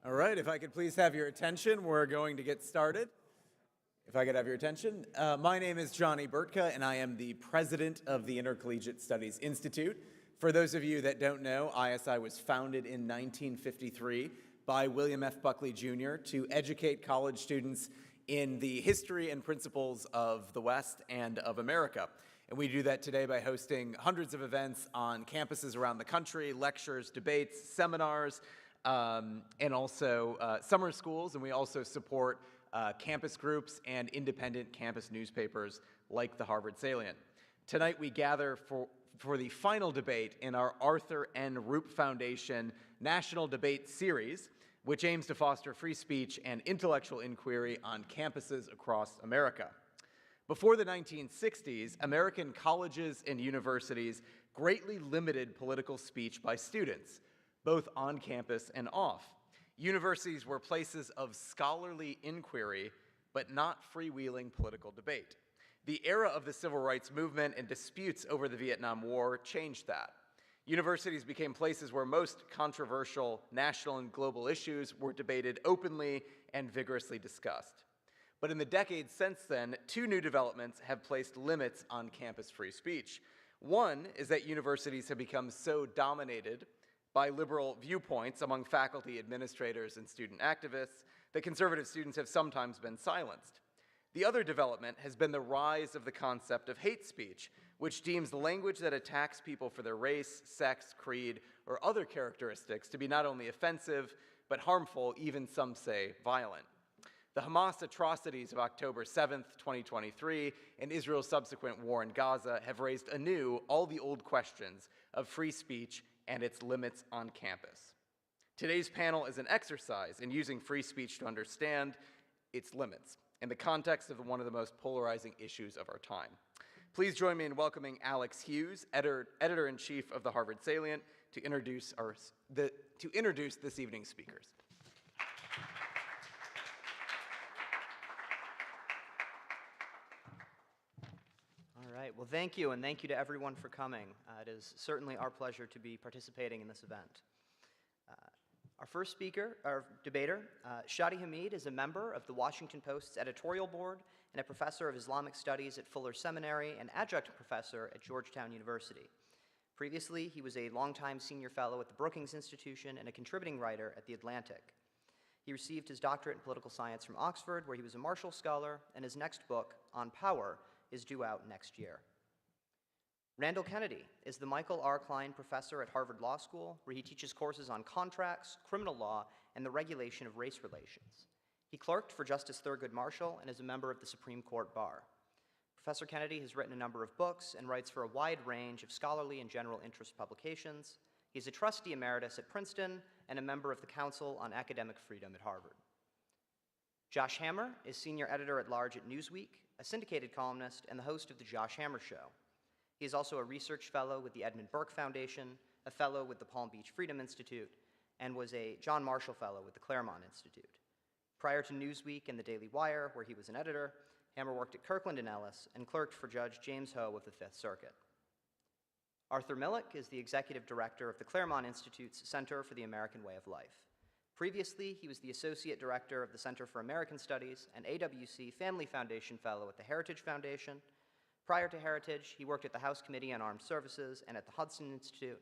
All right, if I could please have your attention, we're going to get started. If I could have your attention. My name is Johnny Burtka, and I am the president of the Intercollegiate Studies Institute. For those of you that don't know, ISI was founded in 1953 by William F. Buckley Jr. to educate college students in the history and principles of the West and of America. And we do that today by hosting hundreds of events on campuses around the country, lectures, debates, seminars, and also summer schools. And we also support campus groups and independent campus newspapers like the Harvard Salient. Tonight we gather for the final debate in our Arthur N. Roop Foundation National Debate Series, which aims to foster free speech and intellectual inquiry on campuses across America. Before the 1960s, American colleges and universities greatly limited political speech by students, both on campus and off. Universities were places of scholarly inquiry, but not freewheeling political debate. The era of the civil rights movement and disputes over the Vietnam War changed that. Universities became places where most controversial national and global issues were debated openly and vigorously discussed. But in the decades since then, two new developments have placed limits on campus free speech. One is that universities have become so dominated by liberal viewpoints among faculty, administrators, and student activists that conservative students have sometimes been silenced. The other development has been the rise of the concept of hate speech, which deems language that attacks people for their race, sex, creed, or other characteristics to be not only offensive, but harmful, even some say violent. The Hamas atrocities of October 7th, 2023, and Israel's subsequent war in Gaza have raised anew all the old questions of free speech and its limits on campus. Today's panel is an exercise in using free speech to understand its limits in the context of one of the most polarizing issues of our time. Please join me in welcoming Alex Hughes, editor-in-chief of the Harvard Salient, to introduce this evening's speakers. All right, well, thank you, and thank you to everyone for coming. It is certainly our pleasure to be participating in this event. Our first speaker, our debater, Shadi Hamid, is a member of the Washington Post's editorial board and a professor of Islamic studies at Fuller Seminary and adjunct professor at Georgetown University. Previously, he was a longtime senior fellow at the Brookings Institution and a contributing writer at The Atlantic. He received his doctorate in political science from Oxford, where he was a Marshall Scholar, and his next book, On Power, is due out next year. Randall Kennedy is the Michael R. Klein Professor at Harvard Law School, where he teaches courses on contracts, criminal law, and the regulation of race relations. He clerked for Justice Thurgood Marshall and is a member of the Supreme Court Bar. Professor Kennedy has written a number of books and writes for a wide range of scholarly and general interest publications. He's a trustee emeritus at Princeton and a member of the Council on Academic Freedom at Harvard. Josh Hammer is senior editor-at-large at Newsweek, a syndicated columnist, and the host of The Josh Hammer Show. He is also a research fellow with the Edmund Burke Foundation, a fellow with the Palm Beach Freedom Institute, and was a John Marshall Fellow with the Claremont Institute. Prior to Newsweek and the Daily Wire, where he was an editor, Hammer worked at Kirkland & Ellis and clerked for Judge James Ho of the Fifth Circuit. Arthur Milik is the executive director of the Claremont Institute's Center for the American Way of Life. Previously, he was the associate director of the Center for American Studies and AWC Family Foundation Fellow at the Heritage Foundation. Prior to Heritage, he worked at the House Committee on Armed Services and at the Hudson Institute.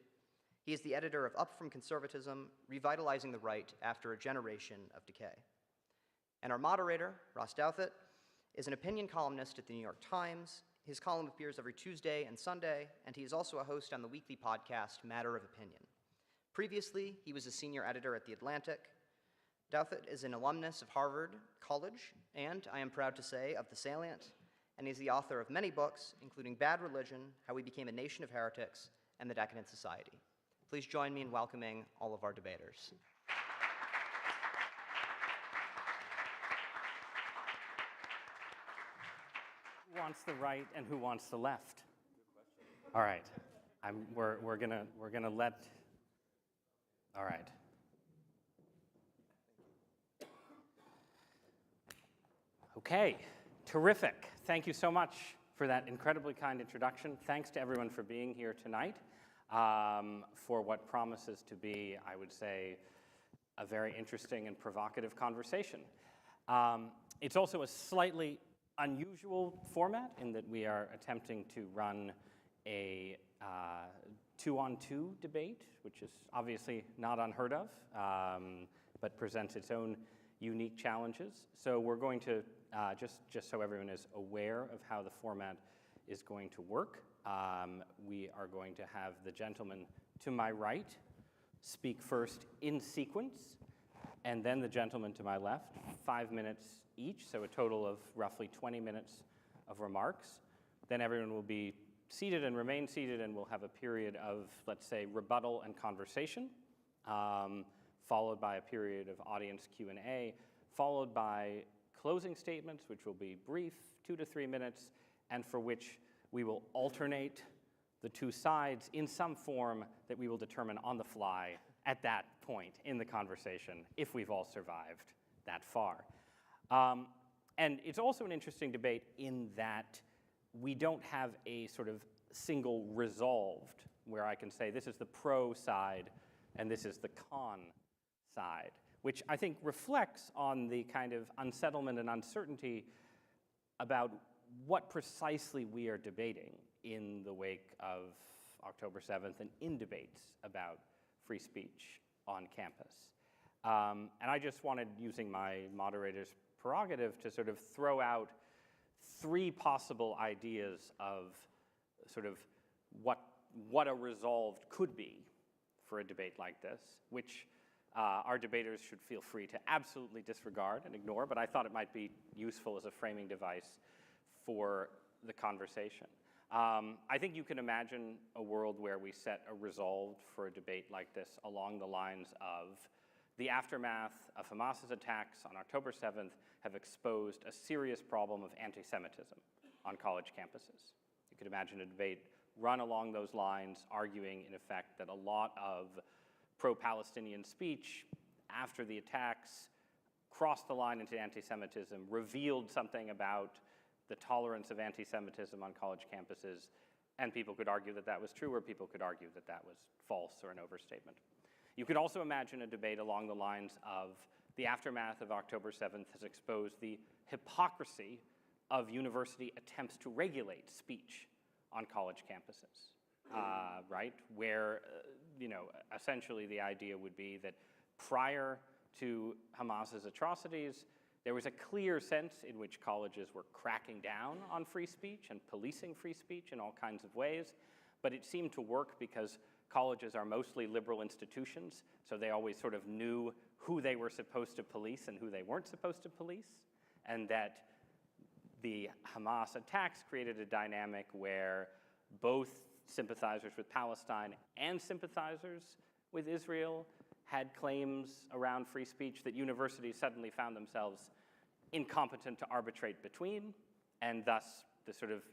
He is the editor of Up From Conservatism, Revitalizing the Right After a Generation of Decay. And our moderator, Ross Douthat, is an opinion columnist at the New York Times. His column appears every Tuesday and Sunday, and he is also a host on the weekly podcast, Matter of Opinion. Previously, he was a senior editor at The Atlantic. Douthat is an alumnus of Harvard College, and, I am proud to say, of the Salient, and he's the author of many books, including Bad Religion, How We Became a Nation of Heretics, and The Decadent Society. Please join me in welcoming all of our debaters. Who wants the right and who wants the left? All right, we're gonna let. All right. Okay, terrific. Thank you so much for that incredibly kind introduction. Thanks to everyone for being here tonight for what promises to be, I would say, a very interesting and provocative conversation. It's also a slightly unusual format in that we are attempting to run a two-on-two debate, which is obviously not unheard of, but presents its own unique challenges. So we're going to, just so everyone is aware of how the format is going to work, we are going to have the gentleman to my right speak first in sequence, and then the gentleman to my left, 5 minutes each, so a total of roughly 20 minutes of remarks. Then everyone will be seated and remain seated, and we'll have a period of, let's say, rebuttal and conversation, followed by a period of audience Q&A, followed by closing statements, which will be brief, 2 to 3 minutes, and for which we will alternate the two sides in some form that we will determine on the fly at that point in the conversation, if we've all survived that far. And it's also an interesting debate in that we don't have a sort of single resolved, where I can say this is the pro side and this is the con side, which I think reflects on the kind of unsettlement and uncertainty about what precisely we are debating in the wake of October 7th and in debates about free speech on campus. And I just wanted, using my moderator's prerogative, to sort of throw out 3 possible ideas of sort of what a resolved could be for a debate like this, which our debaters should feel free to absolutely disregard and ignore, but I thought it might be useful as a framing device for the conversation. I think you can imagine a world where we set a resolved for a debate like this along the lines of the aftermath of Hamas's attacks on October 7th have exposed a serious problem of anti-Semitism on college campuses. You could imagine a debate run along those lines, arguing in effect that a lot of pro-Palestinian speech after the attacks crossed the line into anti-Semitism, revealed something about the tolerance of anti-Semitism on college campuses, and people could argue that that was true, or people could argue that that was false or an overstatement. You could also imagine a debate along the lines of the aftermath of October 7th has exposed the hypocrisy of university attempts to regulate speech on college campuses, right? Where, essentially the idea would be that prior to Hamas's atrocities, there was a clear sense in which colleges were cracking down on free speech and policing free speech in all kinds of ways, but it seemed to work because colleges are mostly liberal institutions, so they always sort of knew who they were supposed to police and who they weren't supposed to police, and that the Hamas attacks created a dynamic where both sympathizers with Palestine and sympathizers with Israel had claims around free speech that universities suddenly found themselves incompetent to arbitrate between, and thus the sort of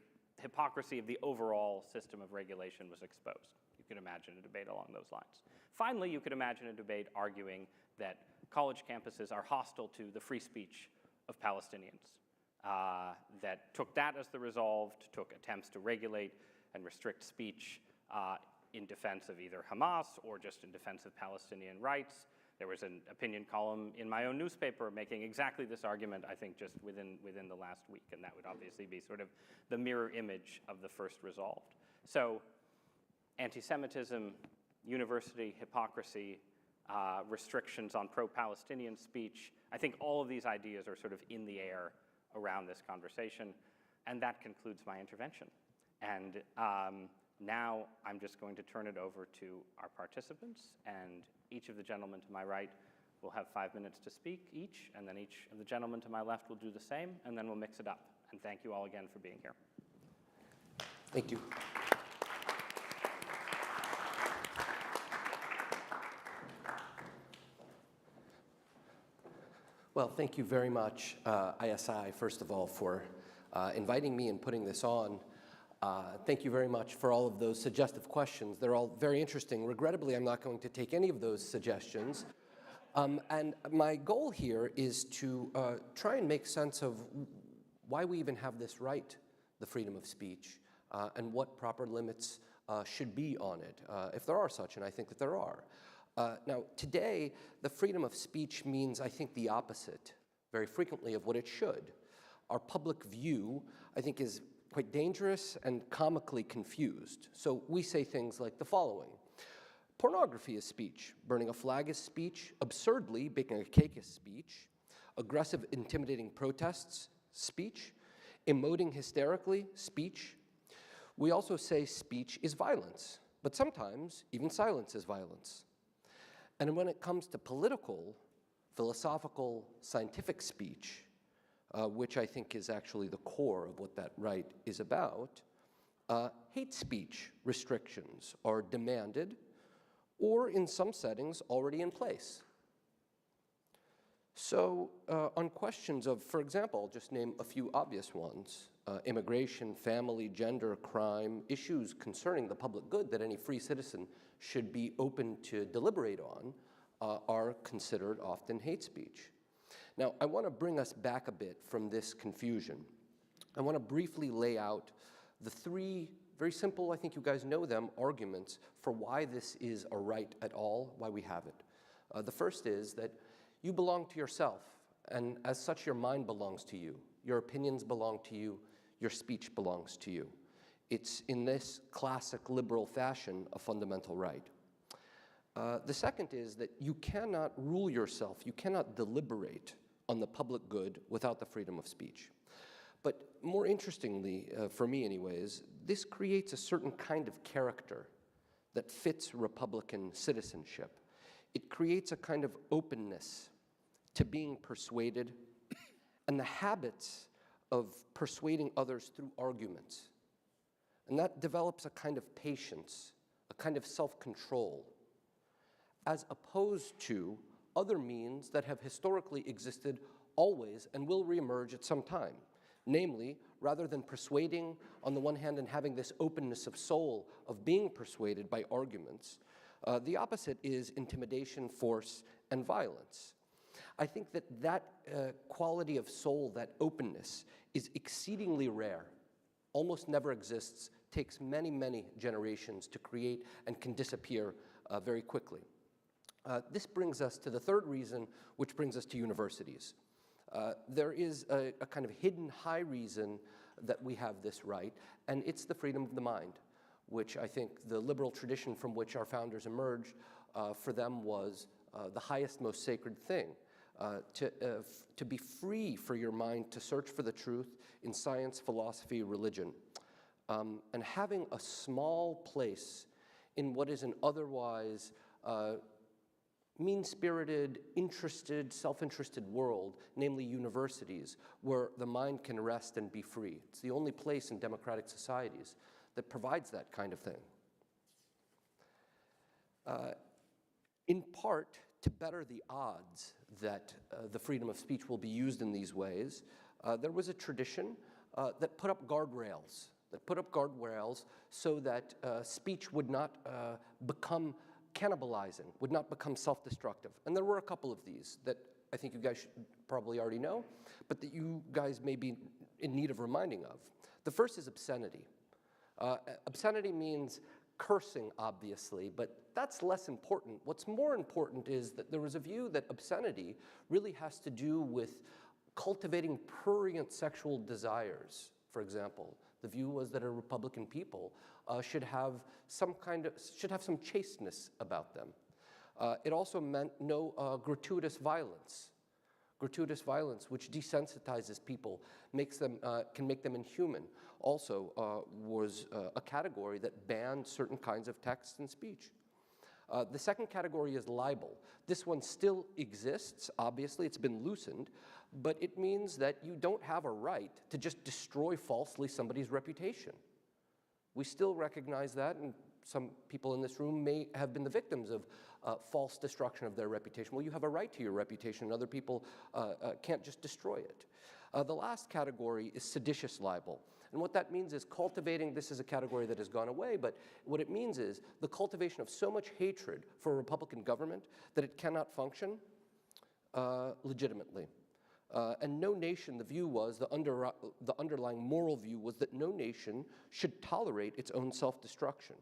hypocrisy of the overall system of regulation was exposed. You could imagine a debate along those lines. Finally, you could imagine a debate arguing that college campuses are hostile to the free speech of Palestinians, that took that as the resolved, took attempts to regulate and restrict speech in defense of either Hamas or just in defense of Palestinian rights. There was an opinion column in my own newspaper making exactly this argument, I think, just within the last week, and that would obviously be sort of the mirror image of the first resolved. So anti-Semitism, university hypocrisy, restrictions on pro-Palestinian speech, I think all of these ideas are sort of in the air around this conversation, and that concludes my intervention. And now I'm just going to turn it over to our participants, and each of the gentlemen to my right will have 5 minutes to speak each, and then each of the gentlemen to my left will do the same, and then we'll mix it up. And thank you all again for being here. Thank you. Well, thank you very much, ISI, first of all, for inviting me and putting this on. Thank you very much for all of those suggestive questions. They're all very interesting. Regrettably, I'm not going to take any of those suggestions. And my goal here is to try and make sense of why we even have this right, the freedom of speech, and what proper limits should be on it, if there are such, and I think that there are. Now, today, the freedom of speech means, I think, the opposite, very frequently, of what it should. Our public view, I think, is quite dangerous and comically confused. So we say things like the following. Pornography is speech. Burning a flag is speech. Absurdly, baking a cake is speech. Aggressive, intimidating protests, speech. Emoting hysterically, speech. We also say speech is violence, but sometimes even silence is violence. And when it comes to political, philosophical, scientific speech, which I think is actually the core of what that right is about, hate speech restrictions are demanded or in some settings already in place. So on questions of, for example, I'll just name a few obvious ones, immigration, family, gender, crime, issues concerning the public good that any free citizen should be open to deliberate on, are considered often hate speech. Now, I want to bring us back a bit from this confusion. I want to briefly lay out the three, very simple, I think you guys know them, arguments for why this is a right at all, why we have it. The first is that you belong to yourself, and as such, your mind belongs to you. Your opinions belong to you. Your speech belongs to you. It's, in this classic liberal fashion, a fundamental right. The second is that you cannot rule yourself. You cannot deliberate on the public good without the freedom of speech. But more interestingly, for me anyways, this creates a certain kind of character that fits Republican citizenship. It creates a kind of openness to being persuaded and the habits of persuading others through arguments. And that develops a kind of patience, a kind of self-control, as opposed to other means that have historically existed always and will reemerge at some time. Namely, rather than persuading on the one hand and having this openness of soul of being persuaded by arguments, the opposite is intimidation, force, and violence. I think that that quality of soul, that openness, is exceedingly rare, almost never exists, takes many, many generations to create, and can disappear very quickly. This brings us to the third reason, which brings us to universities. There is a kind of hidden high reason that we have this right, and it's the freedom of the mind, which I think the liberal tradition from which our founders emerged, for them was the highest, most sacred thing. To be free for your mind to search for the truth in science, philosophy, religion. And having a small place in what is an otherwise mean-spirited, interested, self-interested world, namely universities, where the mind can rest and be free. It's the only place in democratic societies that provides that kind of thing. In part, to better the odds that the freedom of speech will be used in these ways, there was a tradition that put up guardrails, so that speech would not become cannibalizing, would not become self-destructive. And there were a couple of these that I think you guys should probably already know, but that you guys may be in need of reminding of. The first is obscenity. Obscenity means cursing, obviously, but that's less important. What's more important is that there was a view that obscenity really has to do with cultivating prurient sexual desires, for example. The view was that a Republican people should have some chasteness about them. It also meant no gratuitous violence. Gratuitous violence, which desensitizes people, can make them inhuman, also was a category that banned certain kinds of text and speech. The second category is libel. This one still exists, obviously, it's been loosened, but it means that you don't have a right to just destroy falsely somebody's reputation. We still recognize that, and some people in this room may have been the victims of false destruction of their reputation. Well, you have a right to your reputation, and other people can't just destroy it. The last category is seditious libel. And what that means is cultivating, this is a category that has gone away, but what it means is the cultivation of so much hatred for a Republican government that it cannot function legitimately. And no nation, the view was, the underlying moral view was that no nation should tolerate its own self-destruction.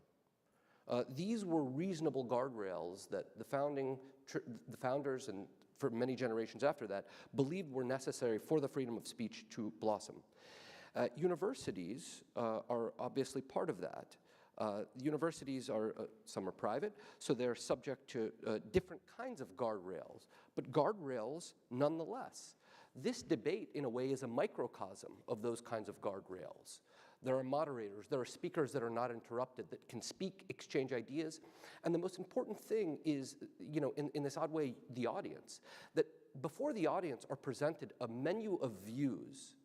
These were reasonable guardrails that the founders and for many generations after that believed were necessary for the freedom of speech to blossom. Universities are obviously part of that. Universities are, some are private, so they're subject to different kinds of guardrails, but guardrails nonetheless. This debate, in a way, is a microcosm of those kinds of guardrails. There are moderators, there are speakers that are not interrupted, that can speak, exchange ideas, and the most important thing is, in this odd way, the audience. That before the audience are presented a menu of views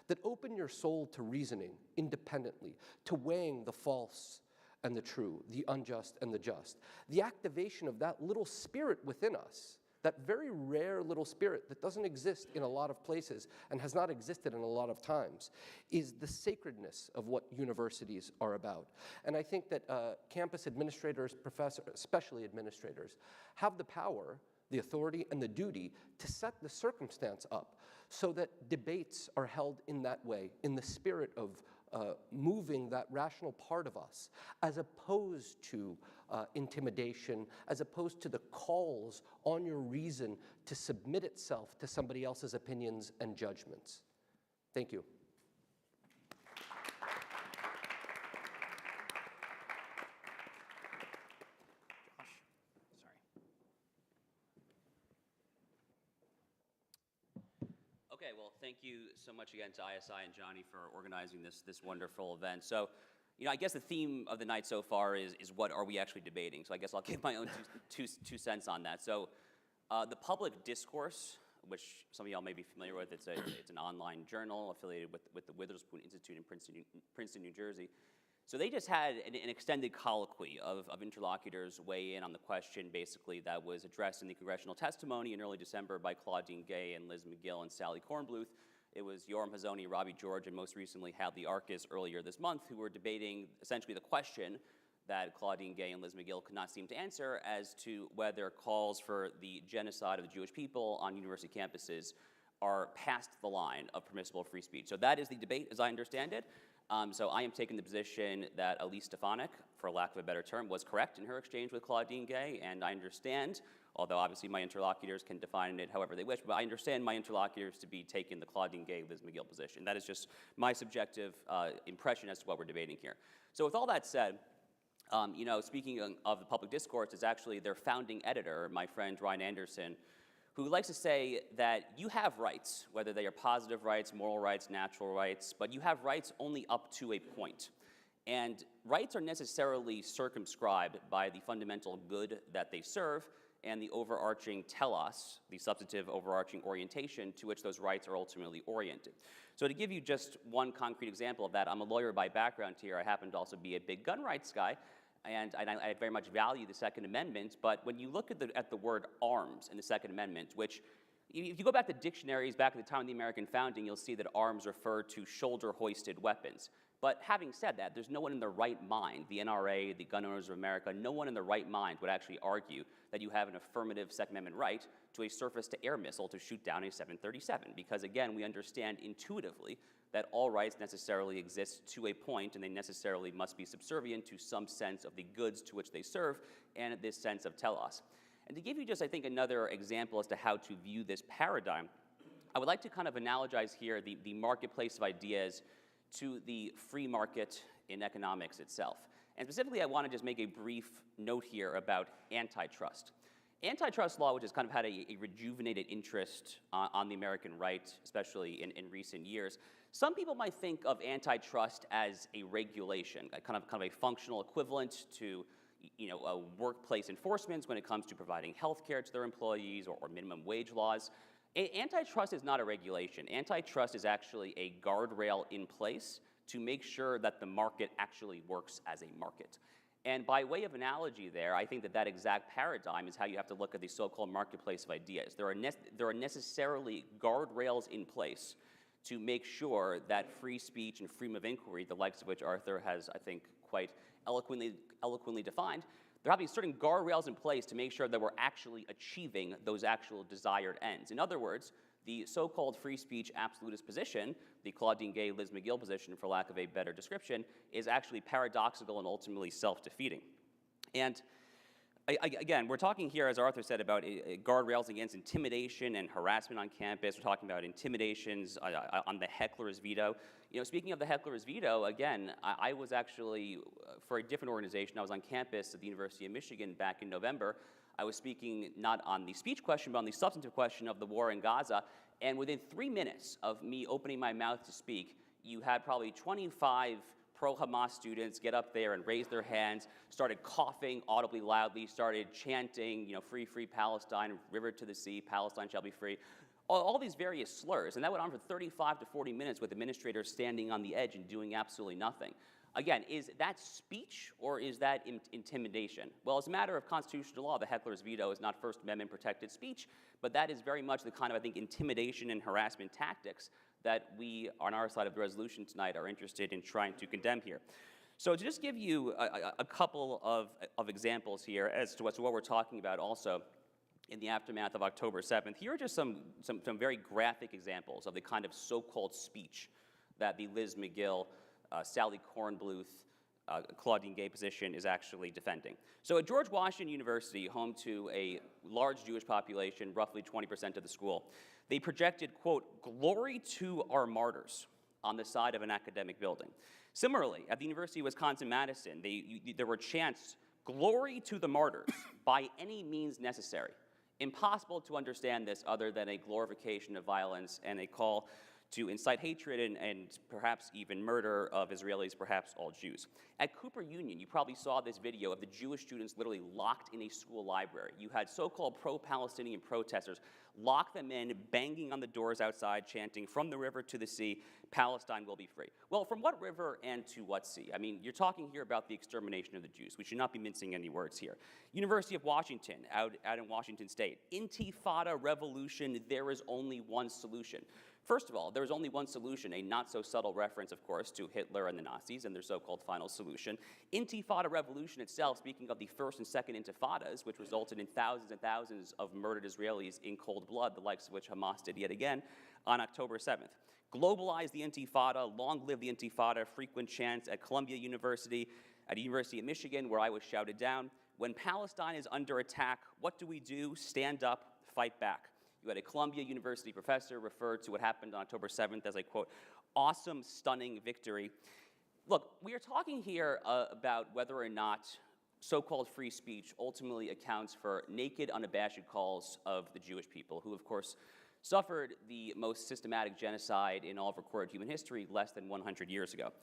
that open your soul to reasoning independently, to weighing the false and the true, the unjust and the just. The activation of that little spirit within us, that very rare little spirit that doesn't exist in a lot of places and has not existed in a lot of times, is the sacredness of what universities are about. And I think that campus administrators, professors, especially administrators, have the power, the authority, and the duty to set the circumstance up so that debates are held in that way, in the spirit of moving that rational part of us, as opposed to intimidation, as opposed to the calls on your reason to submit itself to somebody else's opinions and judgments. Thank you. Okay, well, thank you so much again to ISI and Johnny for organizing this wonderful event. So, I guess the theme of the night so far is what are we actually debating? So I guess I'll give my own two cents on that. So the public discourse, which some of y'all may be familiar with, it's an online journal affiliated with the Witherspoon Institute in Princeton, New Jersey. So they just had an extended colloquy of interlocutors weigh in on the question, basically, that was addressed in the congressional testimony in early December by Claudine Gay and Liz McGill and Sally Kornbluth. It was Yoram Hazony, Robbie George, and most recently Hadley Arkus earlier this month, who were debating essentially the question that Claudine Gay and Liz McGill could not seem to answer as to whether calls for the genocide of the Jewish people on university campuses are past the line of permissible free speech. So that is the debate, as I understand it. So I am taking the position that Elise Stefanik, for lack of a better term, was correct in her exchange with Claudine Gay, and I understand, although obviously my interlocutors can define it however they wish, but I understand my interlocutors to be taking the Claudine Gay, Liz McGill position. That is just my subjective impression as to what we're debating here. So with all that said, speaking of the public discourse, is actually their founding editor, my friend Ryan Anderson, who likes to say that you have rights, whether they are positive rights, moral rights, natural rights, but you have rights only up to a point. And rights are necessarily circumscribed by the fundamental good that they serve and the overarching telos, the substantive overarching orientation to which those rights are ultimately oriented. So to give you just one concrete example of that, I'm a lawyer by background here. I happen to also be a big gun rights guy. And I very much value the Second Amendment, but when you look at the word arms in the Second Amendment, which, if you go back to dictionaries back at the time of the American founding, you'll see that arms refer to shoulder-hoisted weapons. But having said that, there's no one in their right mind, the NRA, the Gun Owners of America, no one in their right mind would actually argue that you have an affirmative Second Amendment right to a surface-to-air missile to shoot down a 737, because again, we understand intuitively that all rights necessarily exist to a point, and they necessarily must be subservient to some sense of the goods to which they serve, and this sense of telos. And to give you just, I think, another example as to how to view this paradigm, I would like to kind of analogize here the marketplace of ideas to the free market in economics itself. And specifically, I want to just make a brief note here about antitrust. Antitrust law, which has kind of had a rejuvenated interest on the American right, especially in recent years, some people might think of antitrust as a regulation, kind of a functional equivalent to workplace enforcements when it comes to providing health care to their employees or minimum wage laws. Antitrust is not a regulation. Antitrust is actually a guardrail in place to make sure that the market actually works as a market. And by way of analogy there, I think that exact paradigm is how you have to look at the so-called marketplace of ideas. There are necessarily guardrails in place to make sure that free speech and freedom of inquiry, the likes of which Arthur has, I think, quite eloquently defined, there have to be certain guardrails in place to make sure that we're actually achieving those actual desired ends. In other words, the so-called free speech absolutist position, the Claudine Gay, Liz McGill position, for lack of a better description, is actually paradoxical and ultimately self-defeating. And again, we're talking here, as Arthur said, about guardrails against intimidation and harassment on campus. We're talking about intimidations on the heckler's veto. You know, speaking of the heckler's veto, again, I was actually, for a different organization, I was on campus at the University of Michigan back in November. I was speaking not on the speech question, but on the substantive question of the war in Gaza. And within 3 minutes of me opening my mouth to speak, you had probably 25 pro-Hamas students get up there and raise their hands, started coughing audibly loudly, started chanting, you know, free, free Palestine, river to the sea, Palestine shall be free. All these various slurs. And that went on for 35 to 40 minutes with administrators standing on the edge and doing absolutely nothing. Again, is that speech or is that intimidation? Well, as a matter of constitutional law, the heckler's veto is not First Amendment protected speech, but that is very much the kind of, I think, intimidation and harassment tactics that we, on our side of the resolution tonight, are interested in trying to condemn here. So to just give you a couple of examples here as to what we're talking about also in the aftermath of October 7th, here are just some very graphic examples of the kind of so-called speech that the Liz McGill, Sally Kornbluth, Claudine Gay position is actually defending. So at George Washington University, home to a large Jewish population, roughly 20% of the school, they projected, quote, "glory to our martyrs" on the side of an academic building. Similarly, at the University of Wisconsin-Madison, there were chants, "glory to the martyrs by any means necessary." Impossible to understand this other than a glorification of violence and a call to incite hatred and perhaps even murder of Israelis, perhaps all Jews. At Cooper Union, you probably saw this video of the Jewish students literally locked in a school library. You had so-called pro-Palestinian protesters lock them in, banging on the doors outside, chanting, "from the river to the sea, Palestine will be free." Well, from what river and to what sea? I mean, you're talking here about the extermination of the Jews. We should not be mincing any words here. University of Washington, out in Washington State. Intifada revolution, there is only one solution. First of all, there is only one solution, a not-so-subtle reference, of course, to Hitler and the Nazis and their so-called final solution. Intifada revolution itself, speaking of the first and second intifadas, which resulted in thousands and thousands of murdered Israelis in cold blood, the likes of which Hamas did yet again on October 7th. Globalize the Intifada, long live the Intifada, frequent chants at Columbia University, at the University of Michigan, where I was shouted down. When Palestine is under attack, what do? Stand up, fight back. You had a Columbia University professor refer to what happened on October 7th as a, quote, "awesome, stunning victory." Look, we are talking here about whether or not so-called free speech ultimately accounts for naked, unabashed calls of the Jewish people, who, of course, suffered the most systematic genocide in all of recorded human history less than 100 years ago.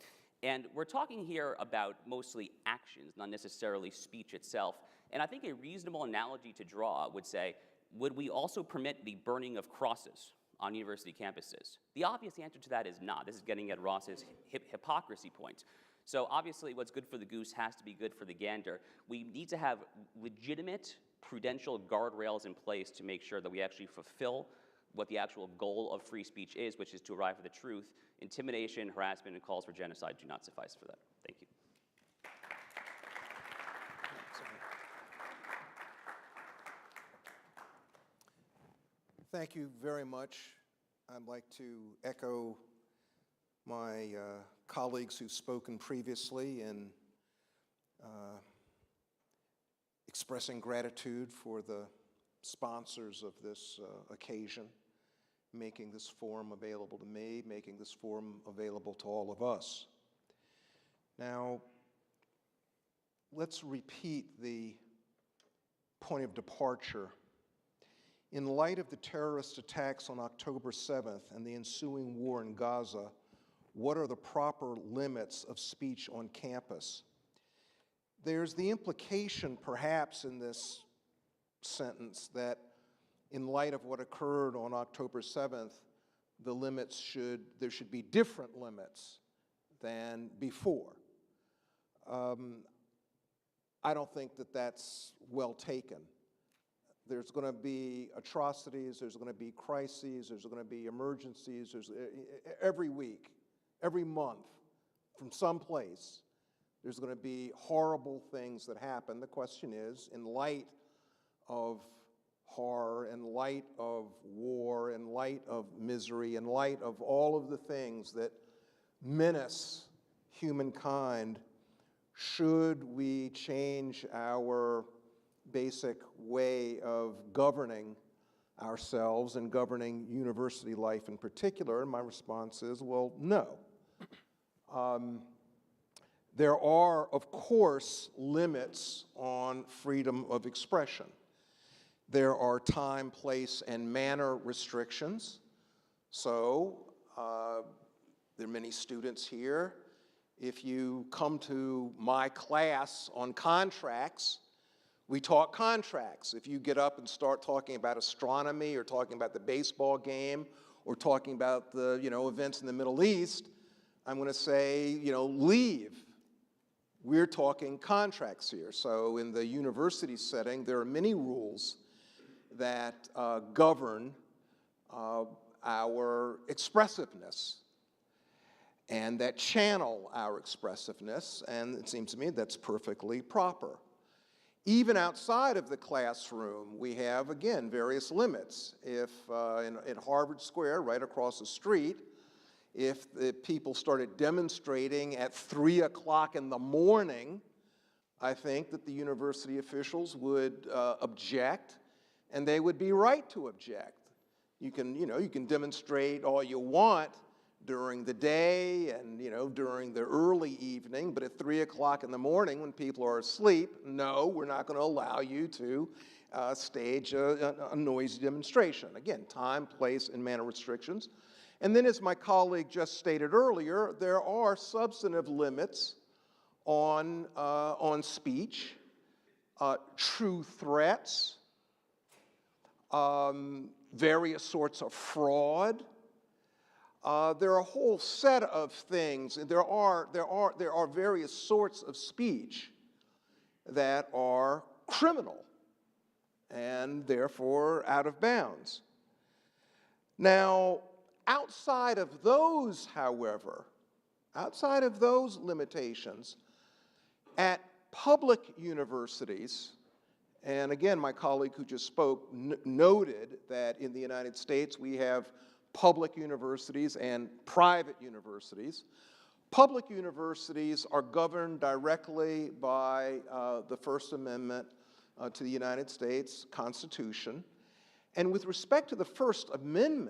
And we're talking here about mostly actions, not necessarily speech itself. And I think a reasonable analogy to draw would say, would we also permit the burning of crosses on university campuses? The obvious answer to that is not. This is getting at Ross's hypocrisy point. So obviously what's good for the goose has to be good for the gander. We need to have legitimate prudential guardrails in place to make sure that we actually fulfill what the actual goal of free speech is, which is to arrive at the truth. Intimidation, harassment, and calls for genocide do not suffice for that. Thank you. Thank you very much. I'd like to echo my colleagues who've spoken previously in expressing gratitude for the sponsors of this occasion, making this forum available to me, making this forum available to all of us. Now, let's repeat the point of departure. In light of the terrorist attacks on October 7th and the ensuing war in Gaza, what are the proper limits of speech on campus? There's the implication, perhaps, in this sentence that in light of what occurred on October 7th, there should be different limits than before. I don't think that that's well taken. There's going to be atrocities, there's going to be crises, there's going to be emergencies, every week, every month, from someplace, there's going to be horrible things that happen. The question is, in light of horror, in light of war, in light of misery, in light of all of the things that menace humankind, should we change our basic way of governing ourselves and governing university life in particular? And my response is, well, no. There are, of course, limits on freedom of expression. There are time, place, and manner restrictions. So there are many students here. If you come to my class on contracts, we talk contracts. If you get up and start talking about astronomy or talking about the baseball game or talking about the events in the Middle East, I'm going to say, leave. We're talking contracts here. So in the university setting, there are many rules that govern our expressiveness and that channel our expressiveness, and it seems to me that's perfectly proper. Even outside of the classroom, we have, again, various limits. If in Harvard Square, right across the street, if the people started demonstrating at 3 o'clock in the morning, I think that the university officials would object, and they would be right to object. You can demonstrate all you want during the day and during the early evening, but at 3 o'clock in the morning when people are asleep, no, we're not going to allow you to stage a noisy demonstration. Again, time, place, and manner restrictions. And then, as my colleague just stated earlier, there are substantive limits on speech, true threats, various sorts of fraud. There are a whole set of things. There are various sorts of speech that are criminal and therefore out of bounds. Now, outside of those, however, outside of those limitations, at public universities, and again, my colleague who just spoke noted that in the United States we have public universities and private universities. Public universities are governed directly by the First Amendment to the United States Constitution. And with respect to the First Amendment,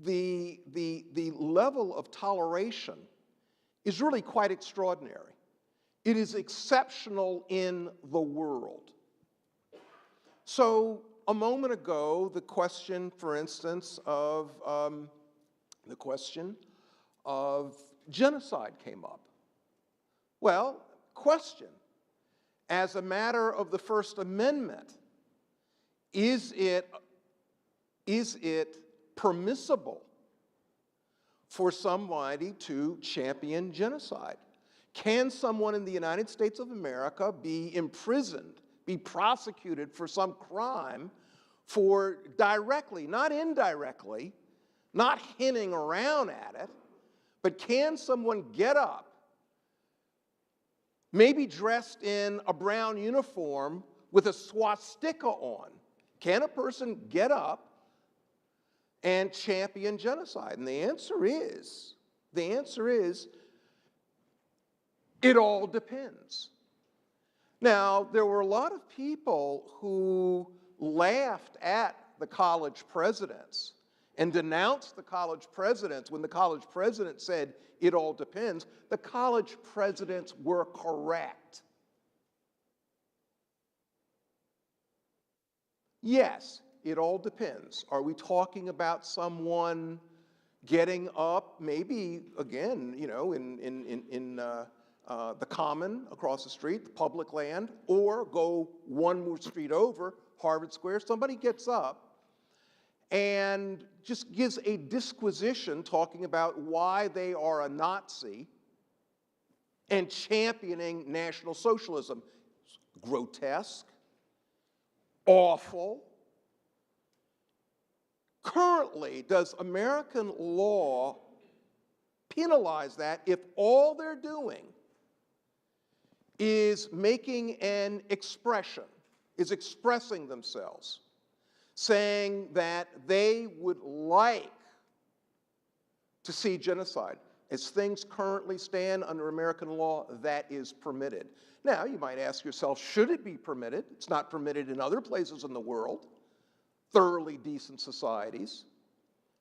the level of toleration is really quite extraordinary. It is exceptional in the world. So a moment ago, the question, for instance, of genocide came up. Well, question, as a matter of the First Amendment, is it permissible for somebody to champion genocide? Can someone in the United States of America be imprisoned, be prosecuted for some crime for directly, not indirectly, not hinting around at it, but can someone get up, maybe dressed in a brown uniform with a swastika on? Can a person get up and champion genocide? And the answer is, it all depends. Now, there were a lot of people who laughed at the college presidents and denounced the college presidents when the college president said, it all depends. The college presidents were correct. Yes, it all depends. Are we talking about someone getting up, maybe, again, in the common across the street, the public land, or go one more street over, Harvard Square? Somebody gets up and just gives a disquisition talking about why they are a Nazi and championing National Socialism. Grotesque, awful. Currently, does American law penalize that if all they're doing is making an expression, is expressing themselves, saying that they would like to see genocide? as things currently stand under American law, that is permitted. Now, you might ask yourself, should it be permitted? It's not permitted in other places in the world, thoroughly decent societies.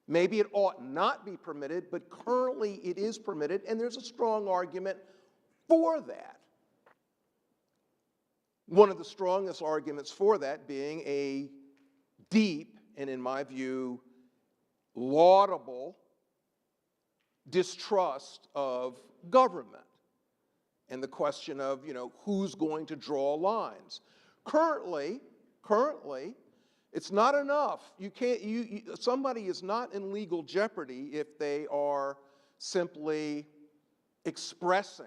Maybe it ought not be permitted, but currently it is permitted, and there's a strong argument for that. One of the strongest arguments for that being a deep, and in my view, laudable distrust of government and the question of, who's going to draw lines. Currently, it's not enough. Somebody is not in legal jeopardy if they are simply expressing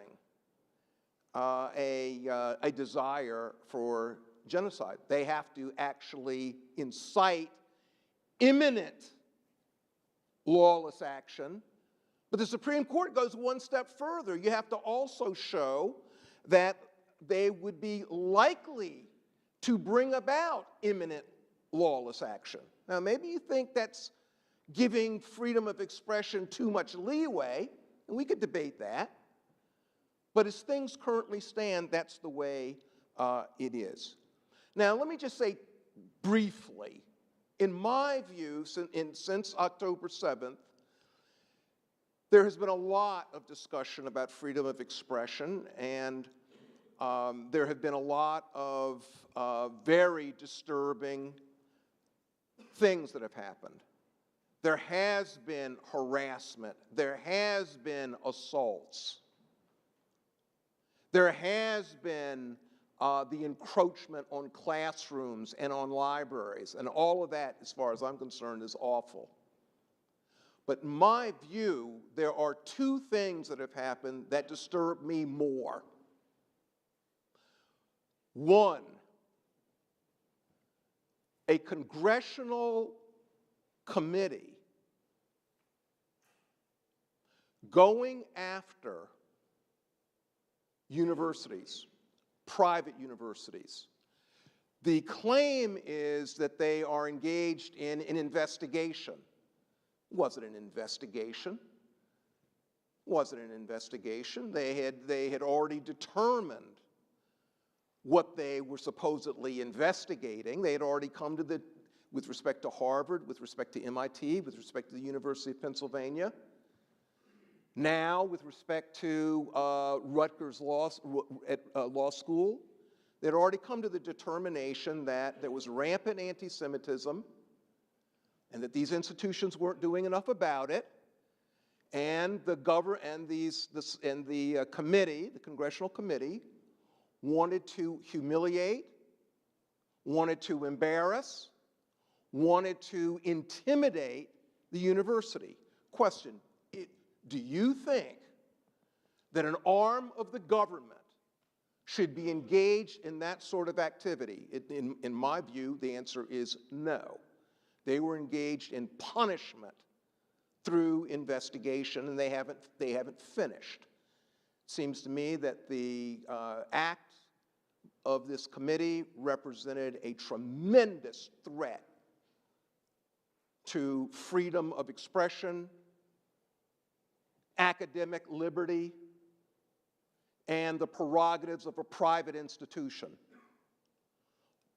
a desire for genocide. They have to actually incite imminent lawless action. But the Supreme Court goes one step further. You have to also show that they would be likely to bring about imminent lawless action. Now, maybe you think that's giving freedom of expression too much leeway, and we could debate that. But as things currently stand, that's the way it is. Now, let me just say briefly, in my view, since October 7th, there has been a lot of discussion about freedom of expression, and there have been a lot of very disturbing things that have happened. There has been harassment. There has been assaults. There has been the encroachment on classrooms and on libraries, and all of that, as far as I'm concerned, is awful. But in my view, there are two things that have happened that disturb me more. One, a congressional committee going after universities, private universities. The claim is that they are engaged in an investigation. It wasn't an investigation. It wasn't an investigation. They had already determined what they were supposedly investigating. They had already come to with respect to Harvard, with respect to MIT, with respect to the University of Pennsylvania. Now, with respect to Rutgers Law School, they had already come to the determination that there was rampant anti-Semitism and that these institutions weren't doing enough about it, and the committee, the congressional committee, wanted to humiliate, wanted to embarrass, wanted to intimidate the university. Question, do you think that an arm of the government should be engaged in that sort of activity? In my view, the answer is no. They were engaged in punishment through investigation, and they haven't finished. It seems to me that the act of this committee represented a tremendous threat to freedom of expression, academic liberty, and the prerogatives of a private institution,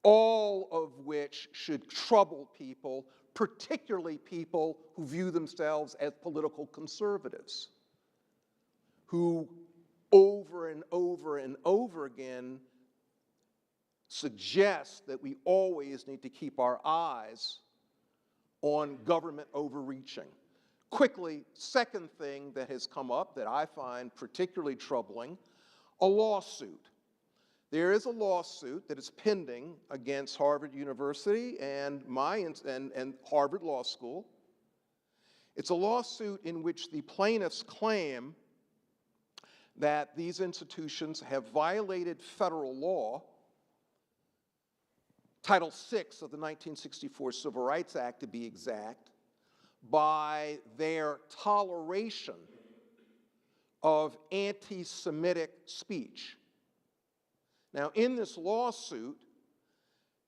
all of which should trouble people, particularly people who view themselves as political conservatives, who over and over and over again suggest that we always need to keep our eyes on government overreaching. Quickly, second thing that has come up that I find particularly troubling, a lawsuit. There is a lawsuit that is pending against Harvard University and Harvard Law School. It's a lawsuit in which the plaintiffs claim that these institutions have violated federal law, Title VI of the 1964 Civil Rights Act to be exact, by their toleration of anti-Semitic speech. Now, in this lawsuit,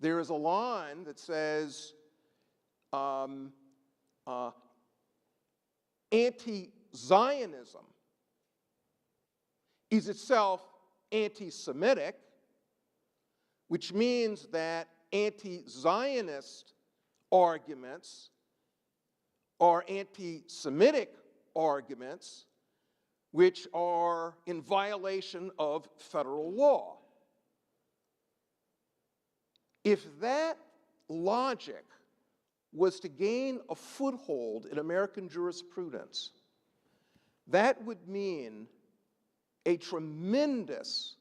there is a line that says, Zionism is itself anti-Semitic, which means that anti-Zionist arguments are anti-Semitic arguments which are in violation of federal law. If that logic was to gain a foothold in American jurisprudence, that would mean a tremendous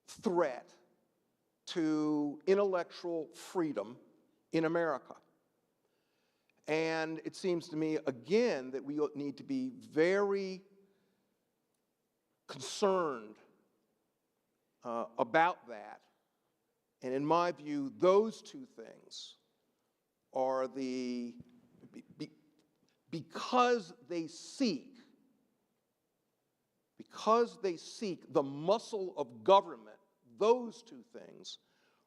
threat to intellectual freedom in America. And it seems to me, again, that we need to be very concerned about that. And in my view, those two things are because they seek the muscle of government, those two things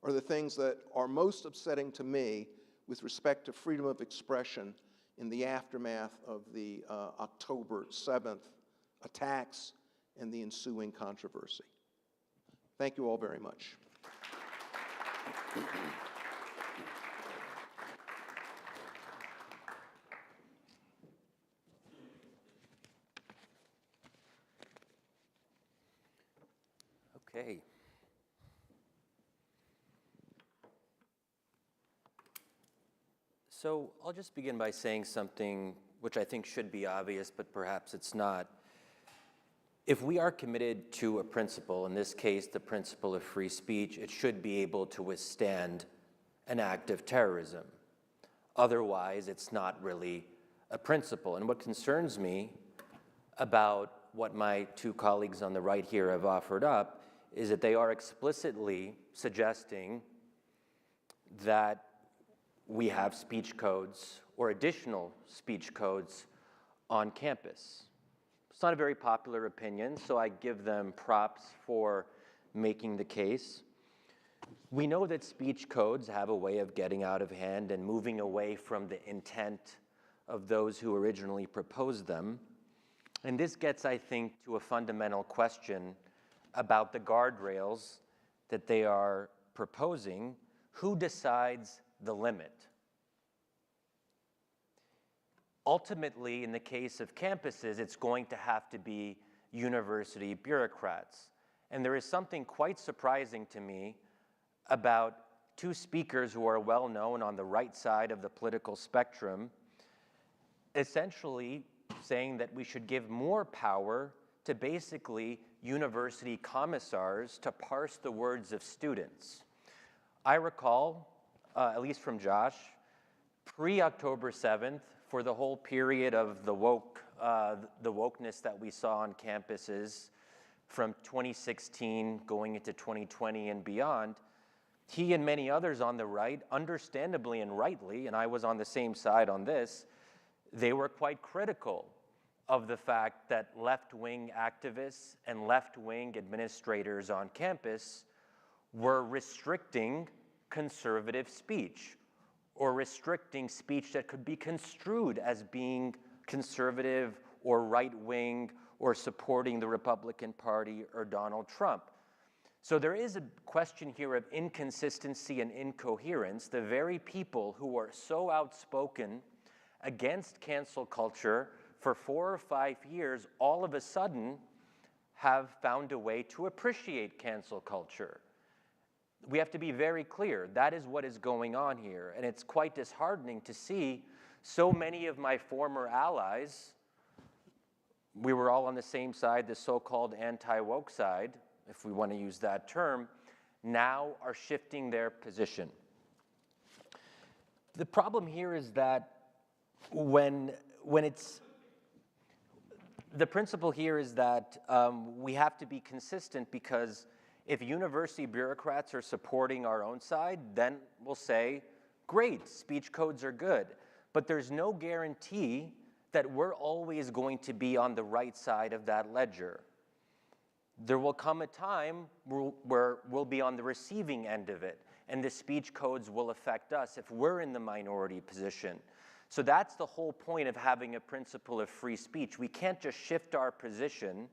are the things that are most upsetting to me with respect to freedom of expression in the aftermath of the October 7th attacks and the ensuing controversy. Thank you all very much. Okay. So I'll just begin by saying something which I think should be obvious, but perhaps it's not. If we are committed to a principle, in this case, the principle of free speech, it should be able to withstand an act of terrorism. Otherwise, it's not really a principle. And what concerns me about what my two colleagues on the right here have offered up is that they are explicitly suggesting that we have speech codes or additional speech codes on campus. It's not a very popular opinion, so I give them props for making the case. We know that speech codes have a way of getting out of hand and moving away from the intent of those who originally proposed them. And this gets, I think, to a fundamental question about the guardrails that they are proposing. Who decides the limit? Ultimately, in the case of campuses, it's going to have to be university bureaucrats. And there is something quite surprising to me about two speakers who are well known on the right side of the political spectrum, essentially saying that we should give more power to basically university commissars to parse the words of students. I recall, at least from Josh, pre-October 7th, for the whole period of the wokeness that we saw on campuses from 2016 going into 2020 and beyond, he and many others on the right, understandably and rightly, and I was on the same side on this, they were quite critical of the fact that left-wing activists and left-wing administrators on campus were restricting conservative speech, or restricting speech that could be construed as being conservative or right-wing or supporting the Republican Party or Donald Trump. So there is a question here of inconsistency and incoherence. The very people who are so outspoken against cancel culture for 4 or 5 years all of a sudden have found a way to appreciate cancel culture. We have to be very clear. That is what is going on here. And it's quite disheartening to see so many of my former allies, we were all on the same side, the so-called anti-woke side, if we want to use that term, now are shifting their position. The problem here is that the principle here is that we have to be consistent, because if university bureaucrats are supporting our own side, then we'll say, great, speech codes are good. But there's no guarantee that we're always going to be on the right side of that ledger. There will come a time where we'll be on the receiving end of it, and the speech codes will affect us if we're in the minority position. So that's the whole point of having a principle of free speech. We can't just shift our position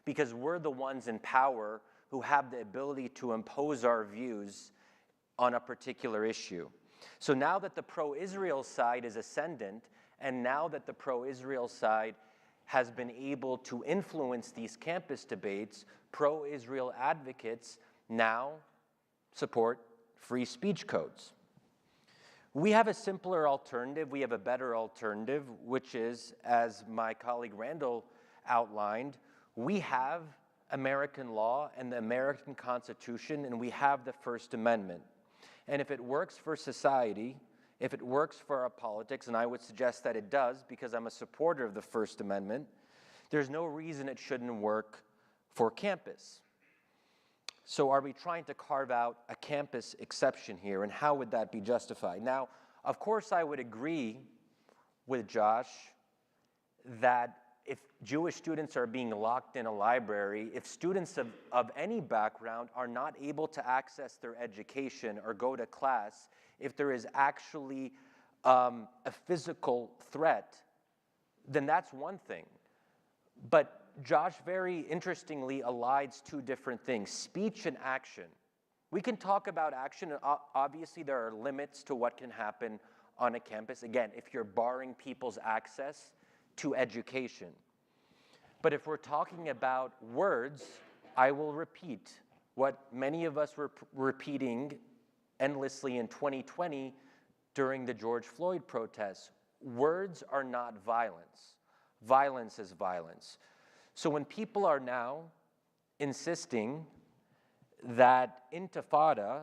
because we're the ones in power who have the ability to impose our views on a particular issue. So now that the pro-Israel side is ascendant, and now that the pro-Israel side has been able to influence these campus debates, pro-Israel advocates now support free speech codes. We have a simpler alternative, we have a better alternative, which is, as my colleague Randall outlined, we have American law and the American Constitution, and we have the First Amendment. And if it works for society, if it works for our politics, and I would suggest that it does because I'm a supporter of the First Amendment, there's no reason it shouldn't work for campus. So are we trying to carve out a campus exception here, and how would that be justified? Now, of course, I would agree with Josh that if Jewish students are being locked in a library, if students of any background are not able to access their education or go to class, if there is actually a physical threat, then that's one thing. But Josh very interestingly aligns two different things, speech and action. We can talk about action, and obviously there are limits to what can happen on a campus. Again, if you're barring people's access to education. But if we're talking about words, I will repeat what many of us were repeating endlessly in 2020 during the George Floyd protests. Words are not violence. Violence is violence. So when people are now insisting that intifada,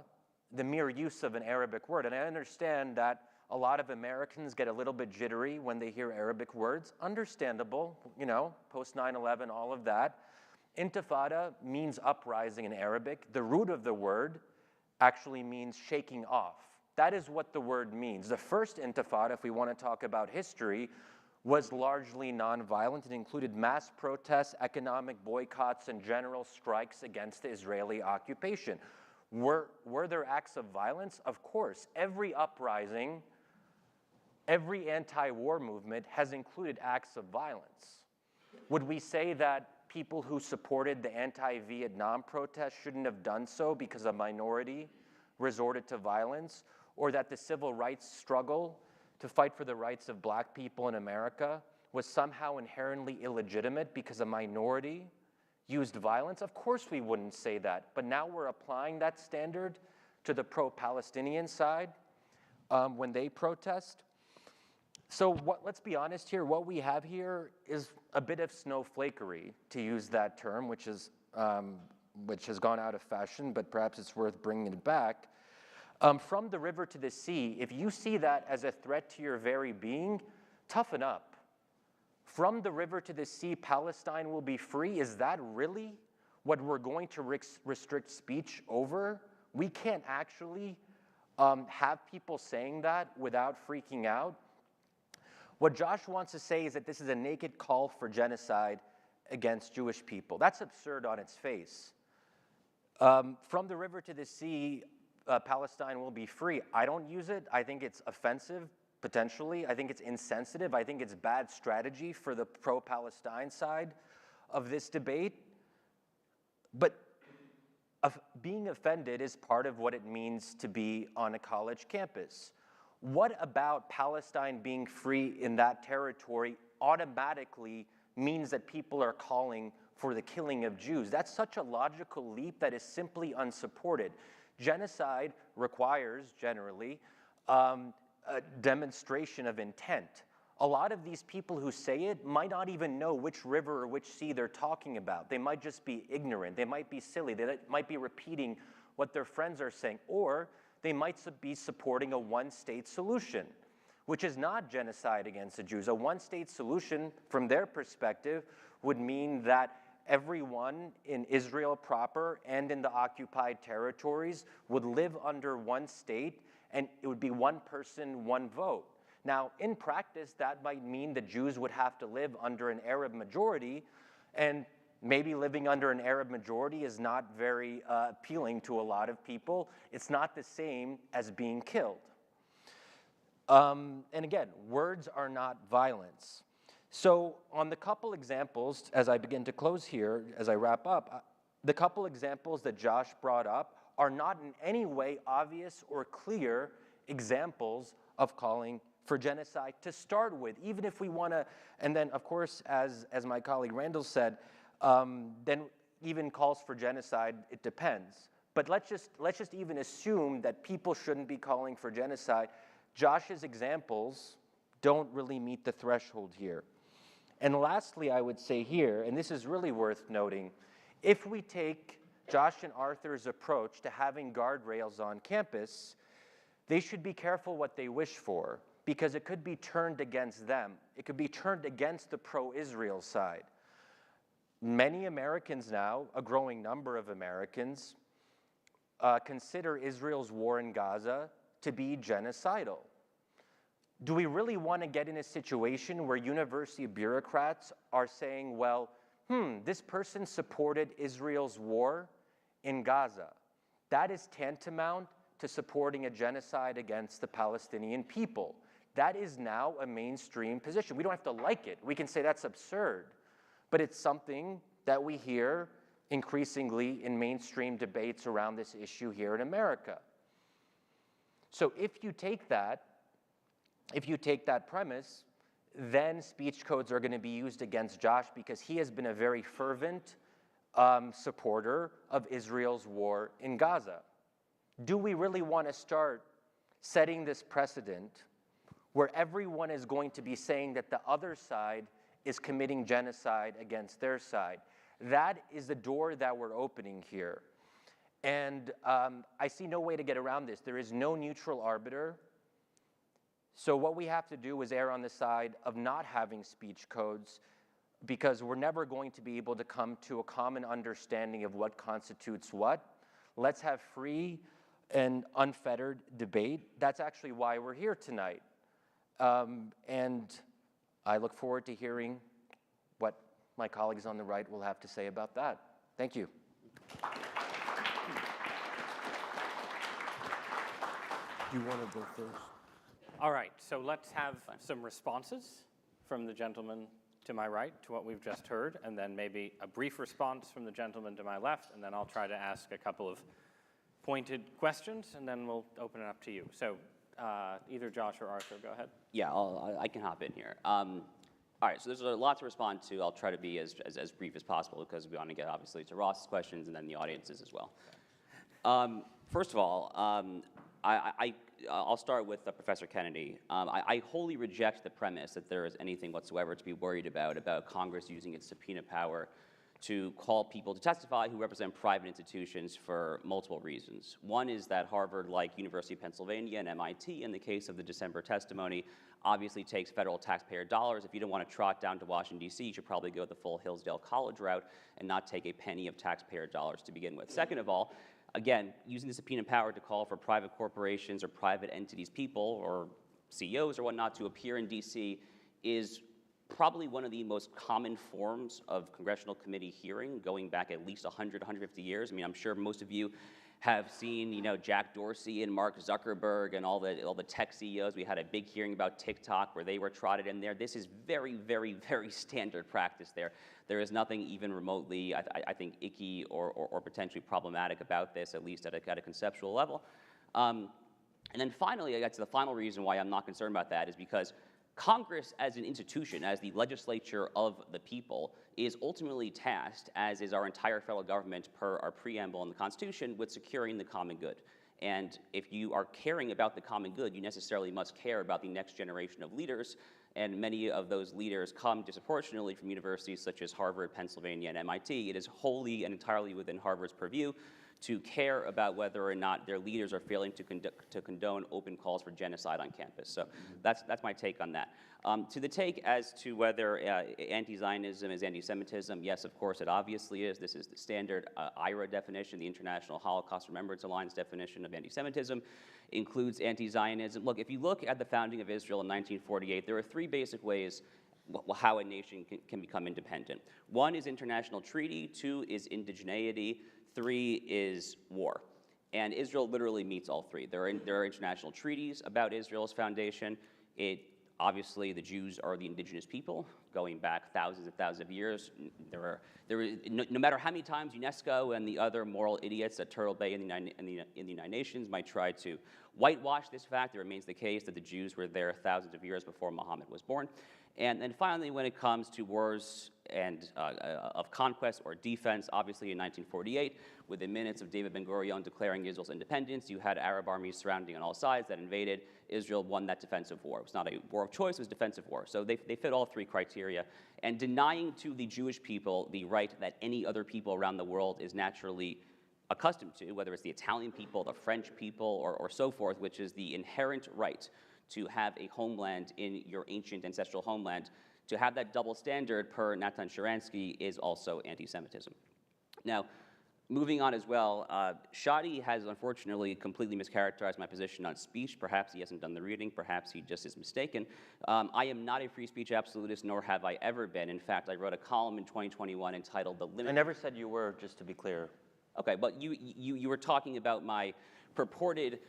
the mere use of an Arabic word, and I understand that a lot of Americans get a little bit jittery when they hear Arabic words, understandable, you know, post 9/11, all of that. Intifada means uprising in Arabic. The root of the word actually means shaking off. That is what the word means. The first intifada, if we want to talk about history, was largely nonviolent. It included mass protests, economic boycotts, and general strikes against the Israeli occupation. Were there acts of violence? Of course. Every uprising, every anti-war movement has included acts of violence. Would we say that people who supported the anti-Vietnam protests shouldn't have done so because a minority resorted to violence, or that the civil rights struggle to fight for the rights of black people in America was somehow inherently illegitimate because a minority used violence? Of course we wouldn't say that, but now we're applying that standard to the pro-Palestinian side when they protest. So let's be honest here, what we have here is a bit of snowflakery, to use that term, which has gone out of fashion, but perhaps it's worth bringing it back. From the river to the sea, if you see that as a threat to your very being, toughen up. From the river to the sea, Palestine will be free. Is that really what we're going to restrict speech over? We can't actually have people saying that without freaking out. What Josh wants to say is that this is a naked call for genocide against Jewish people. That's absurd on its face. From the river to the sea, Palestine will be free. I don't use it. I think it's offensive, potentially. I think it's insensitive. I think it's bad strategy for the pro-Palestine side of this debate. But being offended is part of what it means to be on a college campus. What about Palestine being free in that territory automatically means that people are calling for the killing of Jews? That's such a logical leap that is simply unsupported. Genocide requires, generally, a demonstration of intent. A lot of these people who say it might not even know which river or which sea they're talking about. They might just be ignorant. They might be silly. They might be repeating what their friends are saying. Or they might be supporting a one-state solution, which is not genocide against the Jews. A one-state solution, from their perspective, would mean that everyone in Israel proper and in the occupied territories would live under one state, and it would be one person, one vote. Now, in practice, that might mean the Jews would have to live under an Arab majority, and maybe living under an Arab majority is not very appealing to a lot of people. It's not the same as being killed. And again, words are not violence. So on the couple examples, as I begin to close here, as I wrap up, the couple examples that Josh brought up are not in any way obvious or clear examples of calling for genocide to start with, even if we want to, and then of course, as my colleague Randall said, then even calls for genocide, it depends. But let's just even assume that people shouldn't be calling for genocide. Josh's examples don't really meet the threshold here. And lastly, I would say here, and this is really worth noting, if we take Josh and Arthur's approach to having guardrails on campus, they should be careful what they wish for, because it could be turned against them. It could be turned against the pro-Israel side. Many Americans now, a growing number of Americans, consider Israel's war in Gaza to be genocidal. Do we really want to get in a situation where university bureaucrats are saying, well, this person supported Israel's war in Gaza? That is tantamount to supporting a genocide against the Palestinian people. That is now a mainstream position. We don't have to like it. We can say that's absurd. But it's something that we hear increasingly in mainstream debates around this issue here in America. So if you take that premise, then speech codes are going to be used against Josh because he has been a very fervent supporter of Israel's war in Gaza. Do we really want to start setting this precedent where everyone is going to be saying that the other side is committing genocide against their side? That is the door that we're opening here. And I see no way to get around this. There is no neutral arbiter. So what we have to do is err on the side of not having speech codes, because we're never going to be able to come to a common understanding of what constitutes what. Let's have free and unfettered debate. That's actually why we're here tonight. And I look forward to hearing what my colleagues on the right will have to say about that. Thank you. Do you want to go first? All right, so let's have some responses from the gentleman to my right to what we've just heard, and then maybe a brief response from the gentleman to my left, and then I'll try to ask a couple of pointed questions, and then we'll open it up to you. So either Josh or Arthur, go ahead. Yeah, I can hop in here. All right, so there's a lot to respond to. I'll try to be as brief as possible because we want to get, obviously, to Ross's questions and then the audience's as well. First of all, I'll start with Professor Kennedy. I wholly reject the premise that there is anything whatsoever to be worried about Congress using its subpoena power to call people to testify who represent private institutions for multiple reasons. One is that Harvard, like University of Pennsylvania and MIT, in the case of the December testimony, obviously takes federal taxpayer dollars. If you don't want to trot down to Washington, D.C., you should probably go the full Hillsdale College route and not take a penny of taxpayer dollars to begin with. Second of all, again, using the subpoena power to call for private corporations or private entities, people or CEOs or whatnot to appear in D.C. is probably one of the most common forms of congressional committee hearing going back at least 100, 150 years. I mean, I'm sure most of you have seen, Jack Dorsey and Mark Zuckerberg and all the tech CEOs. We had a big hearing about TikTok where they were trotted in there. This is very, very, very standard practice there. There is nothing even remotely, I think, icky or potentially problematic about this, at least at a conceptual level. And then finally, I got to the final reason why I'm not concerned about that is because Congress as an institution, as the legislature of the people, is ultimately tasked, as is our entire federal government per our preamble in the Constitution, with securing the common good. And if you are caring about the common good, you necessarily must care about the next generation of leaders, and many of those leaders come disproportionately from universities such as Harvard, Pennsylvania, and MIT. It is wholly and entirely within Harvard's purview to care about whether or not their leaders are failing to condone open calls for genocide on campus. So that's my take on that. To the take as to whether anti-Zionism is anti-Semitism, yes, of course, it obviously is. This is the standard IRA definition, the International Holocaust Remembrance Alliance definition of anti-Semitism, includes anti-Zionism. Look, if you look at the founding of Israel in 1948, there are three basic ways how a nation can become independent. One is international treaty, two is indigeneity, three is war. And Israel literally meets all three. There are international treaties about Israel's foundation. Obviously, the Jews are the indigenous people, going back thousands and thousands of years. No matter how many times UNESCO and the other moral idiots at Turtle Bay in the United Nations might try to whitewash this fact, it remains the case that the Jews were there thousands of years before Muhammad was born. And then finally, when it comes to wars and of conquest or defense, obviously in 1948, within minutes of David Ben-Gurion declaring Israel's independence, you had Arab armies surrounding on all sides that invaded. Israel won that defensive war. It was not a war of choice, it was a defensive war. So they fit all three criteria. And denying to the Jewish people the right that any other people around the world is naturally accustomed to, whether it's the Italian people, the French people, or so forth, which is the inherent right to have a homeland in your ancient ancestral homeland, to have that double standard per Natan Sharansky is also anti-Semitism. Now, moving on as well, Shadi has unfortunately completely mischaracterized my position on speech. Perhaps he hasn't done the reading, perhaps he just is mistaken. I am not a free speech absolutist, nor have I ever been. In fact, I wrote a column in 2021 entitled "The Limit." I never said you were, just to be clear. Okay, but you were talking about my purported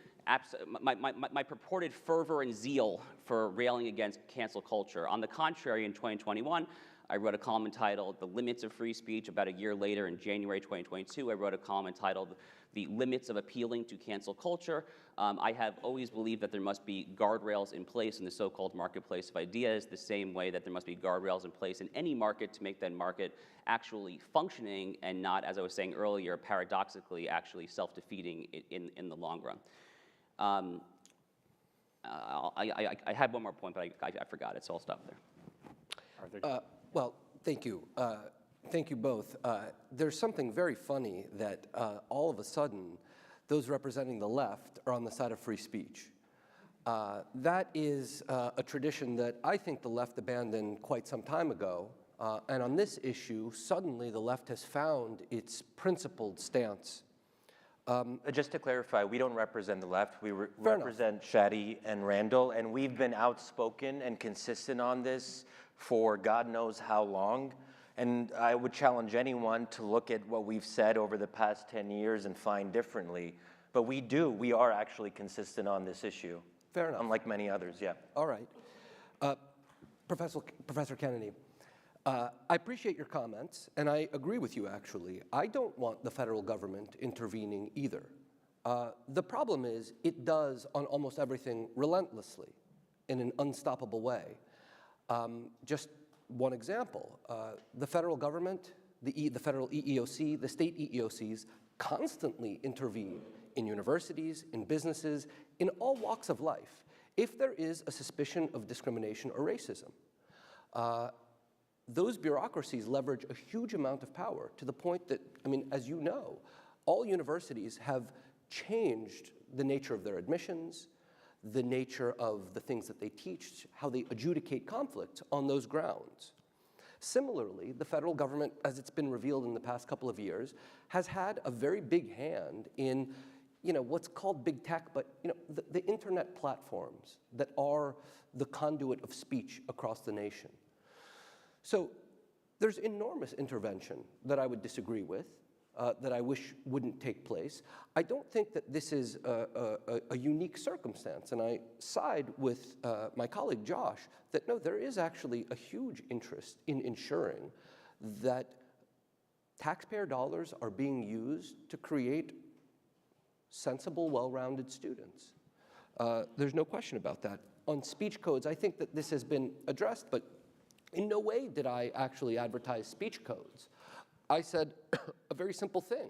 my purported fervor and zeal for railing against cancel culture. On the contrary, in 2021, I wrote a column entitled "The Limits of Free Speech." About a year later, in January 2022, I wrote a column entitled "The Limits of Appealing to Cancel Culture." I have always believed that there must be guardrails in place in the so-called marketplace of ideas, the same way that there must be guardrails in place in any market to make that market actually functioning and not, as I was saying earlier, paradoxically, actually self-defeating in the long run. I had one more point, but I forgot it, so I'll stop there. Well, thank you. Thank you both. There's something very funny that all of a sudden, those representing the left are on the side of free speech. That is a tradition that I think the left abandoned quite some time ago. And on this issue, suddenly the left has found its principled stance. Just to clarify, we don't represent the left. We represent Shadi and Randall, and we've been outspoken and consistent on this for God knows how long. And I would challenge anyone to look at what we've said over the past 10 years and find differently. But we are actually consistent on this issue. Fair enough. Unlike many others, yeah. All right. Professor Kennedy, I appreciate your comments, and I agree with you, actually. I don't want the federal government intervening either. The problem is it does on almost everything relentlessly in an unstoppable way. Just one example, the federal government, the federal EEOC, the state EEOCs constantly intervene in universities, in businesses, in all walks of life, if there is a suspicion of discrimination or racism. Those bureaucracies leverage a huge amount of power to the point that, I mean, as you know, all universities have changed the nature of their admissions, the nature of the things that they teach, how they adjudicate conflicts on those grounds. Similarly, the federal government, as it's been revealed in the past couple of years, has had a very big hand in, what's called big tech, but the internet platforms that are the conduit of speech across the nation. So there's enormous intervention that I would disagree with, that I wish wouldn't take place. I don't think that this is a unique circumstance, and I side with my colleague Josh that no, there is actually a huge interest in ensuring that taxpayer dollars are being used to create sensible, well-rounded students. There's no question about that. On speech codes, I think that this has been addressed, but in no way did I actually advertise speech codes. I said a very simple thing,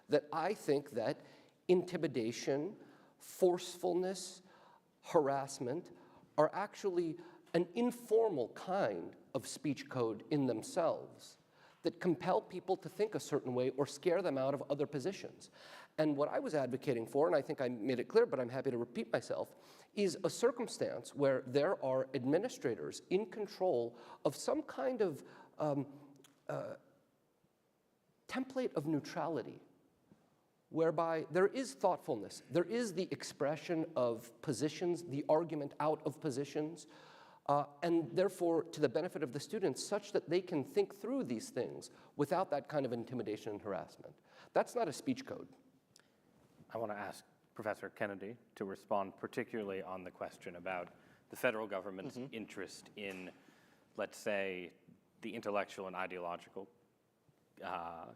that I think that intimidation, forcefulness, harassment are actually an informal kind of speech code in themselves that compel people to think a certain way or scare them out of other positions. And what I was advocating for, and I think I made it clear, but I'm happy to repeat myself, is a circumstance where there are administrators in control of some kind of template of neutrality, whereby there is thoughtfulness, there is the expression of positions, the argument out of positions, and therefore to the benefit of the students such that they can think through these things without that kind of intimidation and harassment. That's not a speech code. I want to ask Professor Kennedy to respond particularly on the question about the federal government's interest in, let's say, the intellectual and ideological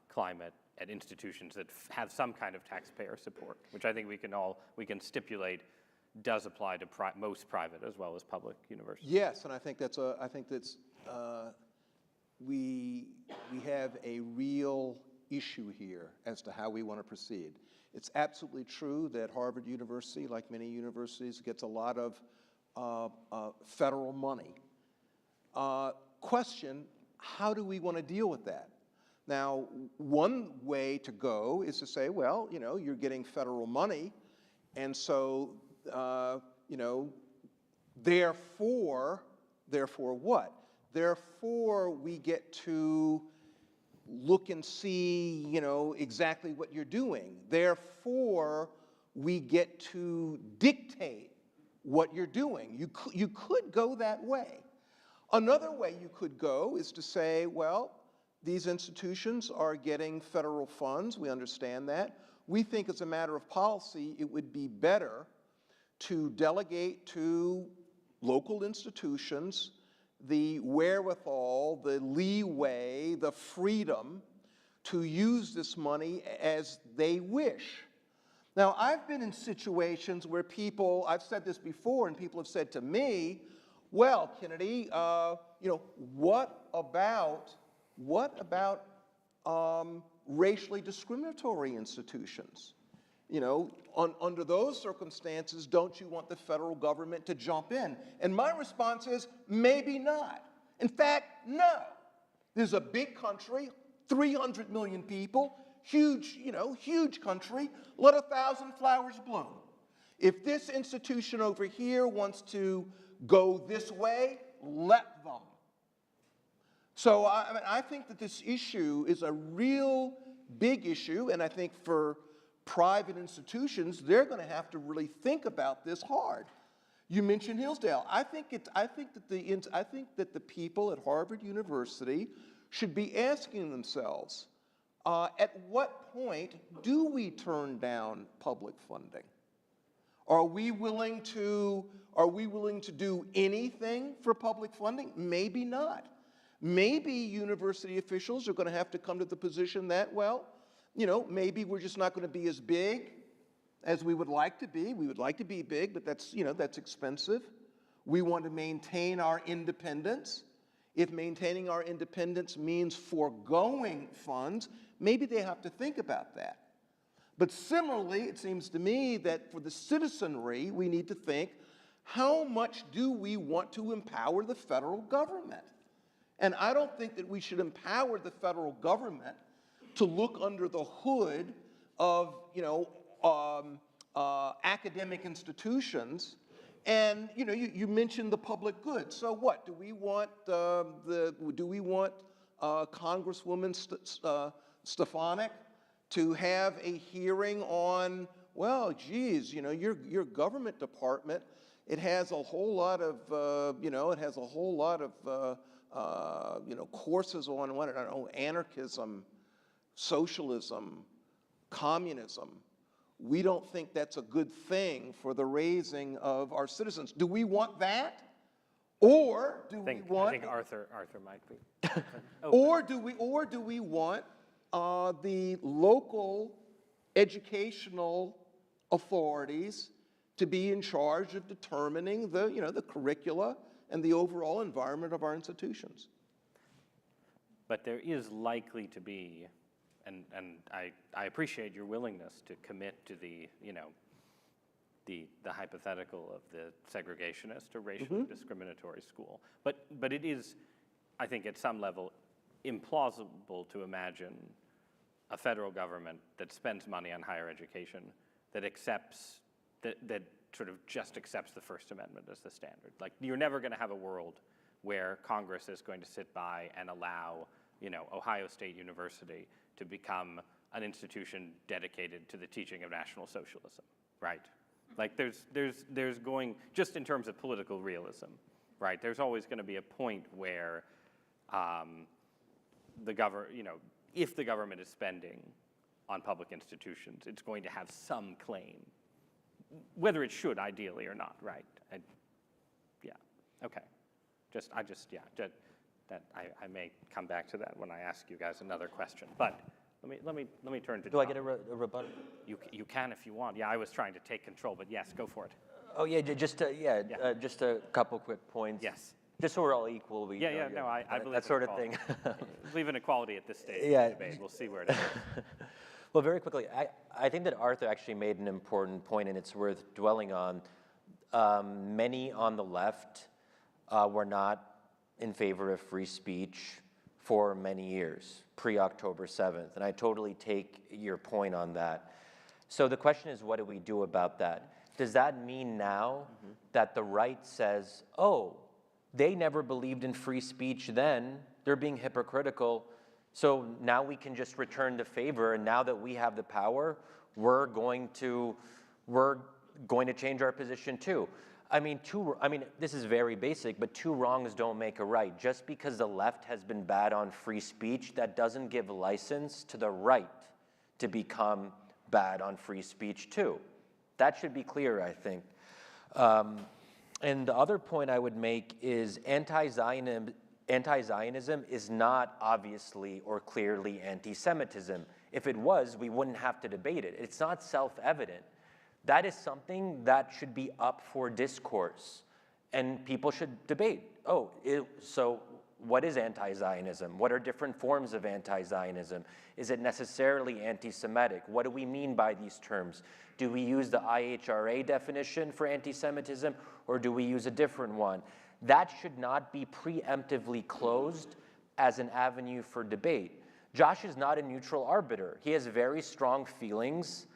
climate at institutions that have some kind of taxpayer support, which I think we can stipulate does apply to most private as well as public universities. Yes, and I think that's we have a real issue here as to how we want to proceed. It's absolutely true that Harvard University, like many universities, gets a lot of federal money. Question, how do we want to deal with that? Now, one way to go is to say, well, you know, you're getting federal money, and so, you know, therefore what? Therefore, we get to look and see, you know, exactly what you're doing. Therefore, we get to dictate what you're doing. You could go that way. Another way you could go is to say, well, these institutions are getting federal funds. We understand that. We think as a matter of policy, it would be better to delegate to local institutions the wherewithal, the leeway, the freedom to use this money as they wish. Now, I've been in situations where people, I've said this before, and people have said to me, well, Kennedy, you know, what about racially discriminatory institutions? You know, under those circumstances, don't you want the federal government to jump in? And my response is, maybe not. In fact, no. There's a big country, 300 million people, huge, you know, huge country, let 1,000 flowers bloom. If this institution over here wants to go this way, let them. So I think that this issue is a real big issue, and I think for private institutions, they're going to have to really think about this hard. You mentioned Hillsdale. I think that the people at Harvard University should be asking themselves, at what point do we turn down public funding? Are we willing to do anything for public funding? Maybe not. Maybe university officials are going to have to come to the position that, well, you know, maybe we're just not going to be as big as we would like to be. We would like to be big, but that's, you know, that's expensive. We want to maintain our independence. If maintaining our independence means foregoing funds, maybe they have to think about that. But similarly, it seems to me that for the citizenry, we need to think, how much do we want to empower the federal government? And I don't think that we should empower the federal government to look under the hood of, you know, academic institutions. And, you know, you mentioned the public good. So what? Do we want Congresswoman Stefanik to have a hearing on, well, geez, you know, your government department, it has a whole lot of, you know, it has a whole lot of, you know, courses on, what, I don't know, anarchism, socialism, communism. We don't think that's a good thing for the raising of our citizens. Do we want that? Or do we want? I think Arthur might be. Or do we want the local educational authorities to be in charge of determining the, you know, the curricula and the overall environment of our institutions? But there is likely to be, and I appreciate your willingness to commit to the, you know, the hypothetical of the segregationist or racially discriminatory school. But it is, I think, at some level, implausible to imagine a federal government that spends money on higher education that accepts, that sort of just accepts the First Amendment as the standard. Like, you're never going to have a world where Congress is going to sit by and allow, you know, Ohio State University to become an institution dedicated to the teaching of National Socialism, right? Like, there's going, just in terms of political realism, right? There's always going to be a point where you know, if the government is spending on public institutions. It's going to have some claim, whether it should ideally or not, right? Yeah, okay. I may come back to that when I ask you guys another question. But let me turn to Do I John. get a rebuttal? You can if you want. Yeah, I was trying to take control, but yes, go for it. Oh yeah, just a couple quick points. Yes. Just so we're all equal. I believe that in sort of equality. thing. Believe in equality at this stage Yeah. of the debate. We'll see where it goes. Well, very quickly, I think that Arthur actually made an important point, and it's worth dwelling on. Many on the left were not in favor of free speech for many years, pre-October 7th, and I totally take your point on that. So the question is, what do we do about that? Does that mean now that the right says, oh, they never believed in free speech then, they're being hypocritical, so now we can just return the favor, and now that we have the power, we're going to change our position too? I mean, this is very basic, but two wrongs don't make a right. Just because the left has been bad on free speech, that doesn't give license to the right to become bad on free speech too. That should be clear, I think. And the other point I would make is anti-Zionism is not obviously or clearly anti-Semitism. If it was, we wouldn't have to debate it. It's not self-evident. That is something that should be up for discourse, and people should debate. So what is anti-Zionism? What are different forms of anti-Zionism? Is it necessarily anti-Semitic? What do we mean by these terms? Do we use the IHRA definition for anti-Semitism, or do we use a different one? That should not be preemptively closed as an avenue for debate. Josh is not a neutral arbiter. He has very strong feelings.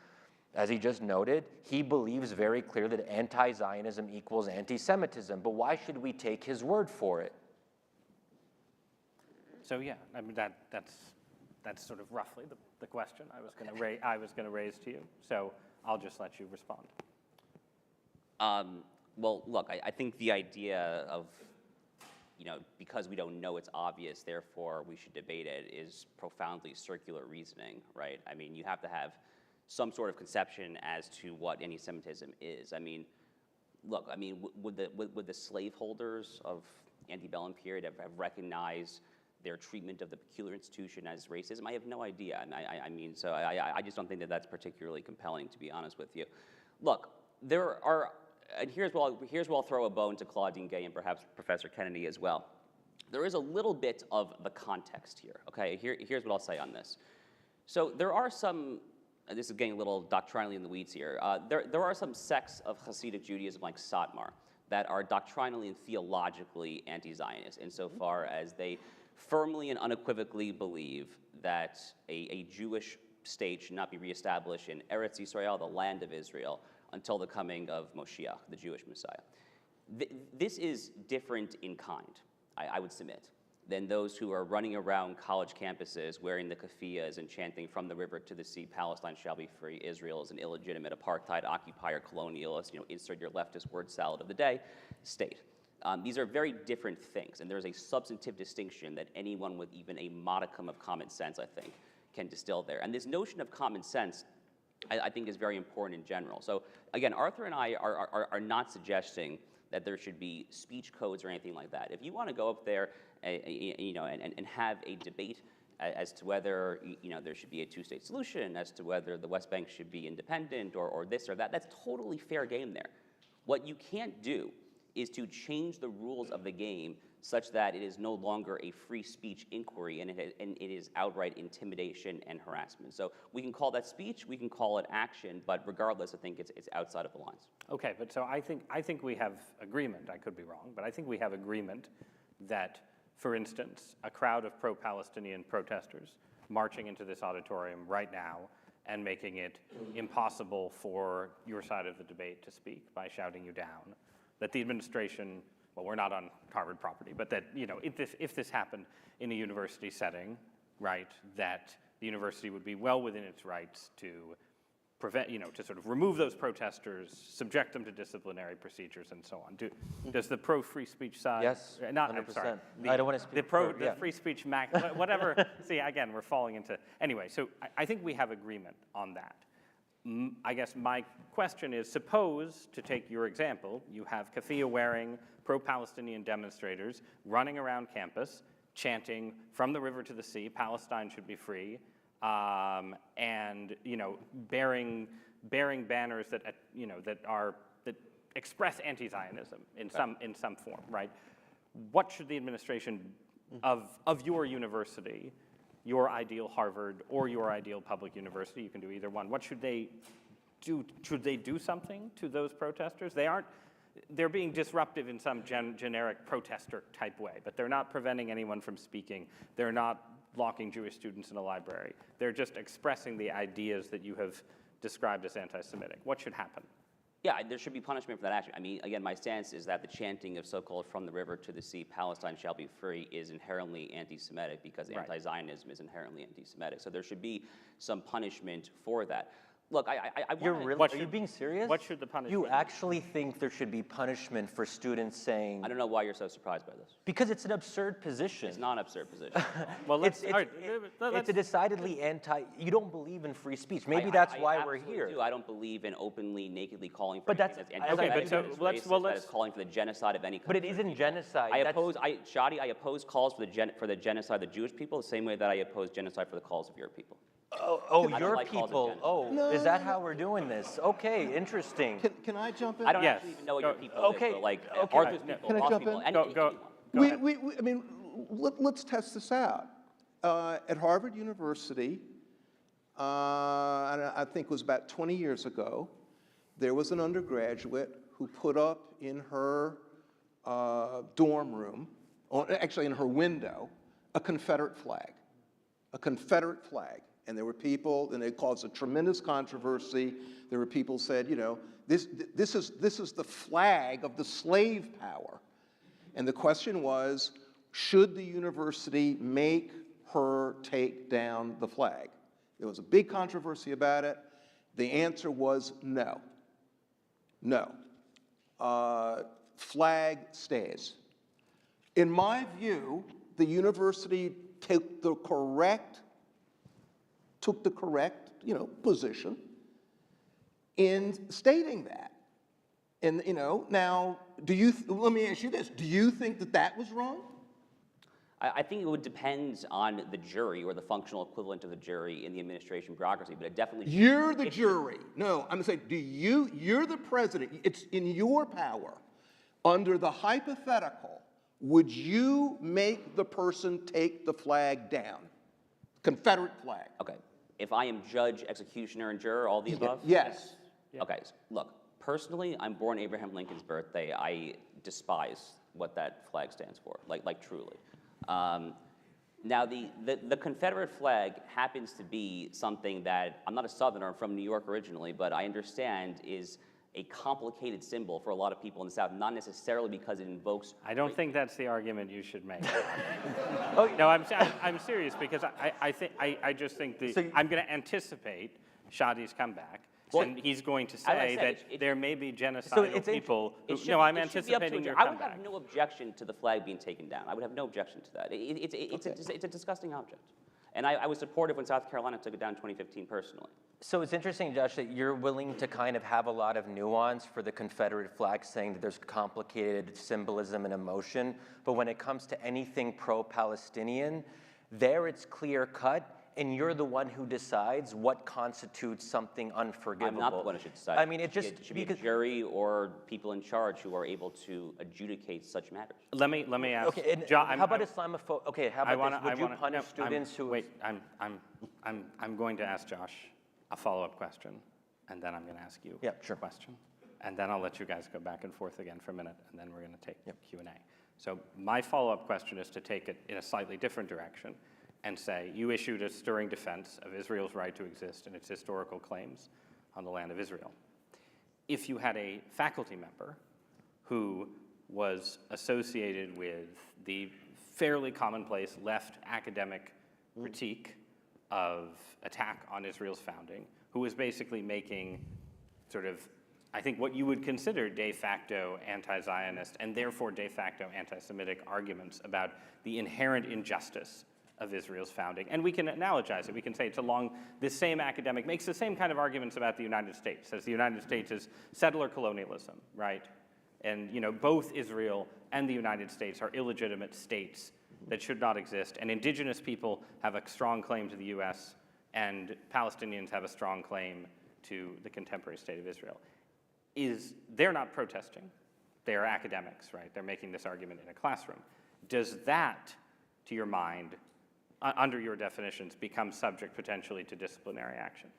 As he just noted, he believes very clearly that anti-Zionism equals anti-Semitism, but why should we take his word for it? So yeah, I mean that's sort of roughly the question I was going to raise to you. So I'll just let you respond. Well, look, I think the idea of, because we don't know it's obvious, therefore we should debate it, is profoundly circular reasoning, right? I mean, you have to have some sort of conception as to what anti-Semitism is. I mean, look, would the slaveholders of antebellum period have recognized their treatment of the peculiar institution as racism? I have no idea. I just don't think that that's particularly compelling, to be honest with you. Look, there are, and here's where I'll throw a bone to Claudine Gay and perhaps Professor Kennedy as well. There is a little bit of the context here, okay? Here's what I'll say on this. So there are some, and this is getting a little doctrinally in the weeds here, there are some sects of Hasidic Judaism like Satmar that are doctrinally and theologically anti-Zionist insofar as they firmly and unequivocally believe that a Jewish state should not be reestablished in Eretz Yisrael, the land of Israel, until the coming of Moshiach, the Jewish Messiah. This is different in kind, I would submit, than those who are running around college campuses wearing the keffiyehs and chanting from the river to the sea, Palestine shall be free, Israel is an illegitimate apartheid, occupier, colonialist, insert your leftist word salad of the day, state. These are very different things, and there's a substantive distinction that anyone with even a modicum of common sense, I think, can distill there. And this notion of common sense, I think, is very important in general. So again, Arthur and I are not suggesting that there should be speech codes or anything like that. If you want to go up there, and have a debate as to whether there should be a two-state solution, as to whether the West Bank should be independent or this or that, that's totally fair game there. What you can't do is to change the rules of the game such that it is no longer a free speech inquiry and it is outright intimidation and harassment. So we can call that speech, we can call it action, but regardless, I think it's outside of the lines. Okay, but so I think we have agreement, I could be wrong, but I think we have agreement that, for instance, a crowd of pro-Palestinian protesters marching into this auditorium right now and making it impossible for your side of the debate to speak by shouting you down, that the administration, well, we're not on Harvard property, but that, if this happened in a university setting, right, that the university would be well within its rights to prevent, to sort of remove those protesters, subject them to disciplinary procedures, and so on. Does the pro-free speech side? Yes, Not, I'm 100%. sorry. I don't want to speak The free speech, whatever. See, again, we're falling into, anyway, so I think we have agreement on that. I guess my question is, suppose, to take your example, you have keffiyeh-wearing pro-Palestinian demonstrators running around campus, chanting, from the river to the sea, Palestine should be free, and bearing banners that that express anti-Zionism in some form, right? What should the administration of your university, your ideal Harvard or your ideal public university, you can do either one, what should they do? Should they do something to those protesters? They're being disruptive in some generic protester type way, but they're not preventing anyone from speaking. They're not locking Jewish students in a library. They're just expressing the ideas that you have described as anti-Semitic. What should happen? Yeah, there should be punishment for that action. I mean, again, my stance is that the chanting of so-called from the river to the sea, Palestine shall be free, is inherently anti-Semitic because anti-Zionism is inherently anti-Semitic. So there should be some punishment for that. Look, Are you being serious? What should the punishment You be? actually think there should be punishment for students saying... I don't know why you're so surprised by this. Because it's an absurd position. It's not an absurd position. Well, It's a decidedly you don't believe in free speech. Maybe that's why we're here. I don't believe in openly, nakedly calling for But that's- anything that's okay, anti-Semitic, but so that is calling for the genocide of any country. But it isn't genocide. I oppose calls for the genocide of the Jewish people the same way that I oppose genocide for the calls of your people. Oh, I don't your like calls of people. genocide. Oh, is that how we're doing this? Okay, interesting. Can I jump in? I don't Yes. actually even know what your people Okay, is, but like okay. Arthur's people, Can I Lost jump people, in? anyone. Go ahead. I mean, let's test this out. At Harvard University, I think it was about 20 years ago, there was an undergraduate who put up in her dorm room, actually in her window, a Confederate flag. A Confederate flag. And there were people, and it caused a tremendous controversy. There were people who said, this is the flag of the slave power. And the question was, should the university make her take down the flag? There was a big controversy about it. The answer was no. No. Flag stays. In my view, the university took the correct position in stating that. And now, let me ask you this: do you think that was wrong? I think it would depend on the jury or the functional equivalent of the jury in the administration bureaucracy, but it definitely. You're the jury. No, I'm saying, you're the president. It's in your power. Under the hypothetical, would you make the person take the flag down? Confederate flag. Okay. If I am judge, executioner, and juror, all the above? Yes. Okay, so look, personally, I'm born Abraham Lincoln's birthday. I despise what that flag stands for, like truly. Now, the Confederate flag happens to be something that, I'm not a Southerner, I'm from New York originally, but I understand is a complicated symbol for a lot of people in the South, not necessarily because it invokes... I don't think that's the argument you should make. No, I'm serious, because I just think I'm going to anticipate Shadi's comeback, and he's going to say that there may be genocidal people who... No, I'm anticipating your comeback. I would have no objection to the flag being taken down. I would have no objection to that. It's a disgusting object. And I was supportive when South Carolina took it down in 2015 personally. So it's interesting, Josh, that you're willing to kind of have a lot of nuance for the Confederate flag, saying that there's complicated symbolism and emotion, but when it comes to anything pro-Palestinian, there it's clear-cut, and you're the one who decides what constitutes something unforgivable. I'm not the one who should decide. I mean, it should be a jury or people in charge who are able to adjudicate such matters. Let me ask. Okay, and how about Islamophobia? Okay, how about this? Would you punish students who? Wait, I'm going to ask Josh a follow-up question, and then I'm going to ask you a question, and then I'll let you guys go back and forth again for a minute, and then we're going to take Q&A. So my follow-up question is to take it in a slightly different direction and say, you issued a stirring defense of Israel's right to exist and its historical claims on the land of Israel. If you had a faculty member who was associated with the fairly commonplace left academic critique of attack on Israel's founding, who was basically making sort of, I think, what you would consider de facto anti-Zionist and therefore de facto anti-Semitic arguments about the inherent injustice of Israel's founding. And we can analogize it. We can say it's along this same academic, makes the same kind of arguments about the United States, says the United States is settler colonialism, right? And both Israel and the United States are illegitimate states that should not exist. And indigenous people have a strong claim to the US, and Palestinians have a strong claim to the contemporary state of Israel. They're not protesting. They're academics, right? They're making this argument in a classroom. Does that, to your mind, under your definitions, become subject potentially to disciplinary action?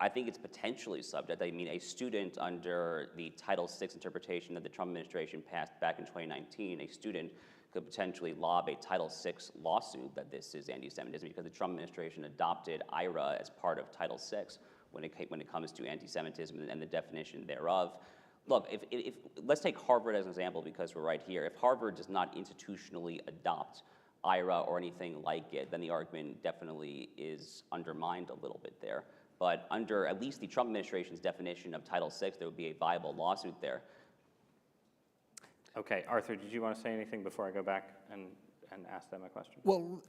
I think it's potentially subject. I mean, a student under the Title VI interpretation that the Trump administration passed back in 2019, a student could potentially lob a Title VI lawsuit that this is anti-Semitism because the Trump administration adopted IRA as part of Title VI when it comes to anti-Semitism and the definition thereof. Look, if let's take Harvard as an example because we're right here. If Harvard does not institutionally adopt IRA or anything like it, then the argument definitely is undermined a little bit there. But under at least the Trump administration's definition of Title VI, there would be a viable lawsuit there. Okay, Arthur, did you want to say anything before I go back and ask them a question? Well,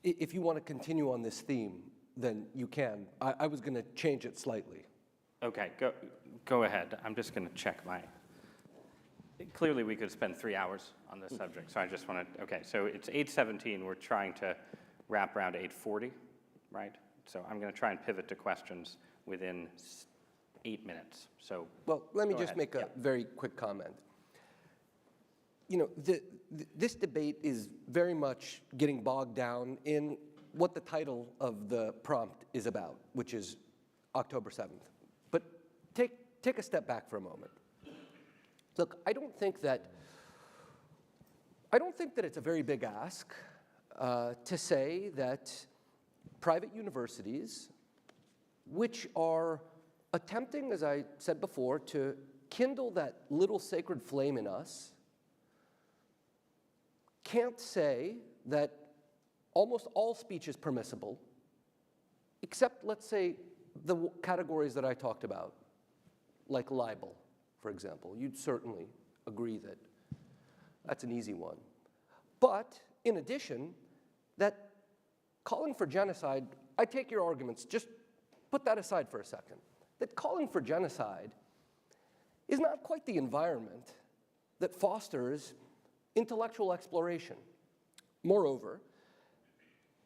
if you want to continue on this theme, then you can. I was going to change it slightly. Okay, go ahead. I'm just going to check my... Clearly, we could spend 3 hours on this subject, so I just want to... Okay, so it's 8:17. We're trying to wrap around 8:40, right? So I'm going to try and pivot to questions within 8 minutes. So, well, let me go just ahead. make a very quick comment. This debate is very much getting bogged down in what the title of the prompt is about, which is October 7th. But take a step back for a moment. Look, I don't think that it's a very big ask to say that private universities, which are attempting, as I said before, to kindle that little sacred flame in us, can't say that almost all speech is permissible, except, let's say, the categories that I talked about, like libel, for example. You'd certainly agree that that's an easy one. But in addition, that calling for genocide, I take your arguments, just put that aside for a second, that calling for genocide is not quite the environment that fosters intellectual exploration. Moreover,